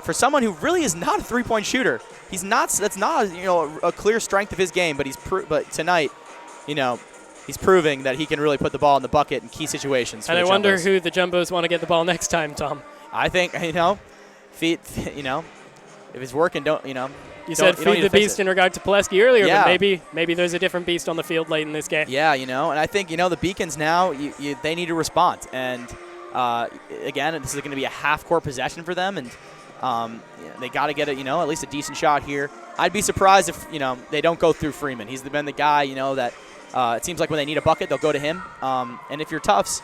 for someone who really is not a three-point shooter, he's not. That's not a clear strength of his game. But but tonight, he's proving that he can really put the ball in the bucket in key situations. And I wonder who the Jumbos want to get the ball next time, Tom. I think feet. If it's working, You said feed the beast in regard to Pileski earlier, yeah. but maybe there's a different beast on the field late in this game. Yeah, and I think, the Beacons now, they need to respond. And, again, this is going to be a half-court possession for them, and they got to get at least a decent shot here. I'd be surprised if, they don't go through Freeman. He's been the guy, that it seems like when they need a bucket, they'll go to him. And if you're Tufts,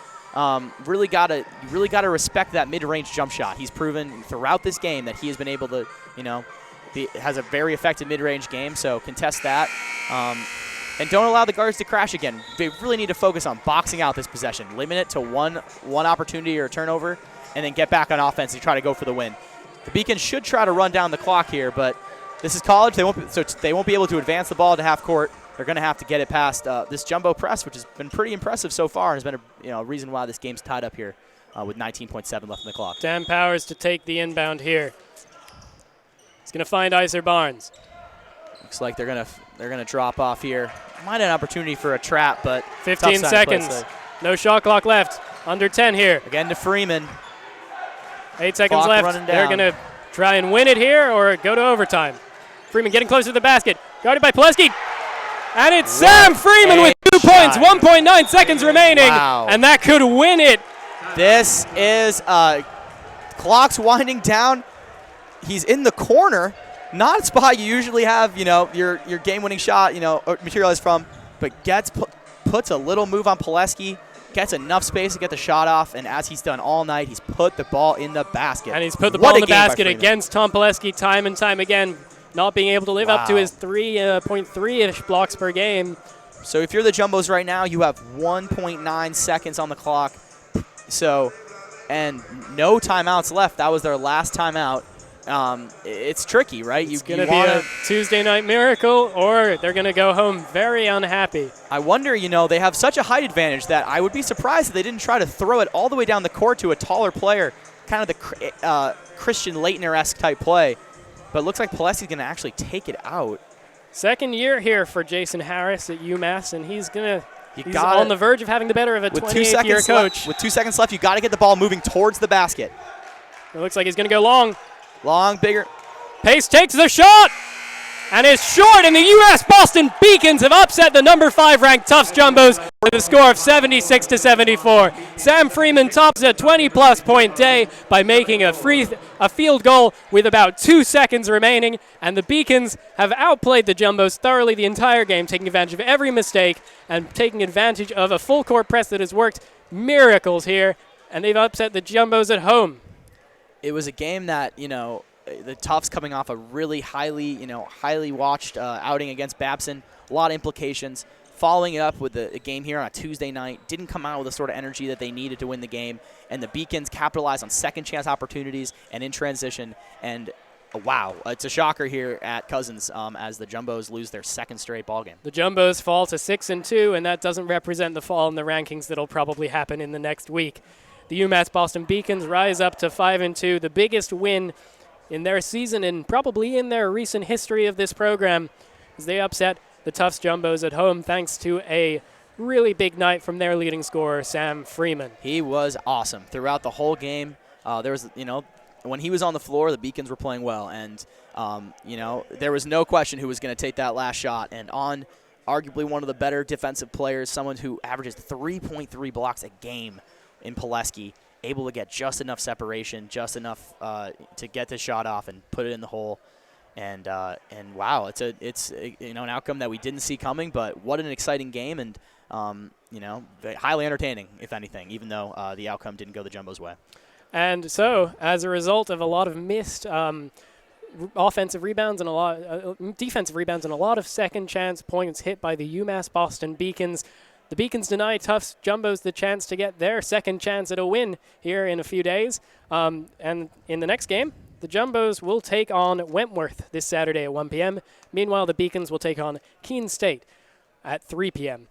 really gotta respect that mid-range jump shot. He's proven throughout this game that he has been able to, has a very effective mid-range game, so contest that. And don't allow the guards to crash again. They really need to focus on boxing out this possession. Limit it to one opportunity or a turnover, and then get back on offense and try to go for the win. The Beacons should try to run down the clock here, but this is college. They won't be able to advance the ball to half court. They're going to have to get it past this jumbo press, which has been pretty impressive so far, and has been a reason why this game's tied up here with 19.7 left on the clock. Dan Powers to take the inbound here. He's going to find Iser Barnes. Looks like they're gonna drop off here. Might have an opportunity for a trap, but 15 seconds. No shot clock left. Under 10 here. Again to Freeman. 8 seconds left. They're going to try and win it here or go to overtime. Freeman getting closer to the basket. Guarded by Pileski. And it's Sam Freeman with 2 points. 1.9 seconds remaining. Wow. And that could win it. This is clock's winding down. He's in the corner. Not a spot you usually have, your game-winning shot, materialize from, but puts a little move on Pileski, gets enough space to get the shot off, and as he's done all night, he's put the ball in the basket. And he's put the ball in the basket against Tom Pileski time and time again, not being able to live up to his 3.3-ish blocks per game. So if you're the Jumbos right now, you have 1.9 seconds on the clock. And no timeouts left. That was their last timeout. It's tricky, right? It's going to be a Tuesday night miracle, or they're going to go home very unhappy. I wonder, they have such a height advantage that I would be surprised if they didn't try to throw it all the way down the court to a taller player, kind of the Christian Laettner-esque type play. But it looks like Pileski's going to actually take it out. Second year here for Jason Harris at UMass, and he's on the verge of having the better of a 28-year coach. With 2 seconds left, you got to get the ball moving towards the basket. It looks like he's going to go long. Long, bigger. Pace takes the shot, and it's short, and the UMass Boston Beacons have upset the number 5 ranked Tufts Jumbos with a score of 76-74. Sam Freeman tops a 20-plus point day by making a field goal with about 2 seconds remaining, and the Beacons have outplayed the Jumbos thoroughly the entire game, taking advantage of every mistake and taking advantage of a full court press that has worked miracles here, and they've upset the Jumbos at home. It was a game that, the Tufts coming off a really highly watched outing against Babson. A lot of implications. Following it up with a game here on a Tuesday night, didn't come out with the sort of energy that they needed to win the game. And the Beacons capitalized on second chance opportunities and in transition. And wow, it's a shocker here at Cousins as the Jumbos lose their second straight ball game. The Jumbos fall to 6-2, and that doesn't represent the fall in the rankings that'll probably happen in the next week. The UMass Boston Beacons rise up to 5-2, the biggest win in their season and probably in their recent history of this program, as they upset the Tufts Jumbos at home thanks to a really big night from their leading scorer, Sam Freeman. He was awesome throughout the whole game. There was, when he was on the floor, the Beacons were playing well, and there was no question who was going to take that last shot. And on arguably one of the better defensive players, someone who averages 3.3 blocks a game in Pileski, able to get just enough separation, just enough to get the shot off and put it in the hole. And wow, it's an outcome that we didn't see coming, but what an exciting game, and highly entertaining, if anything, even though the outcome didn't go the Jumbos' way. And so, as a result of a lot of missed offensive rebounds and a lot defensive rebounds and a lot of second chance points hit by the UMass Boston Beacons, the Beacons deny Tufts Jumbos the chance to get their second chance at a win here in a few days. And in the next game, the Jumbos will take on Wentworth this Saturday at 1 p.m. Meanwhile, the Beacons will take on Keene State at 3 p.m.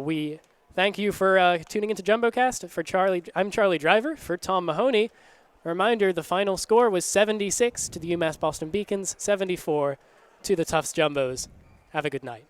We thank you for tuning into JumboCast. I'm Charlie Driver. For Tom Mahoney, a reminder, the final score was 76 to the UMass Boston Beacons, 74 to the Tufts Jumbos. Have a good night.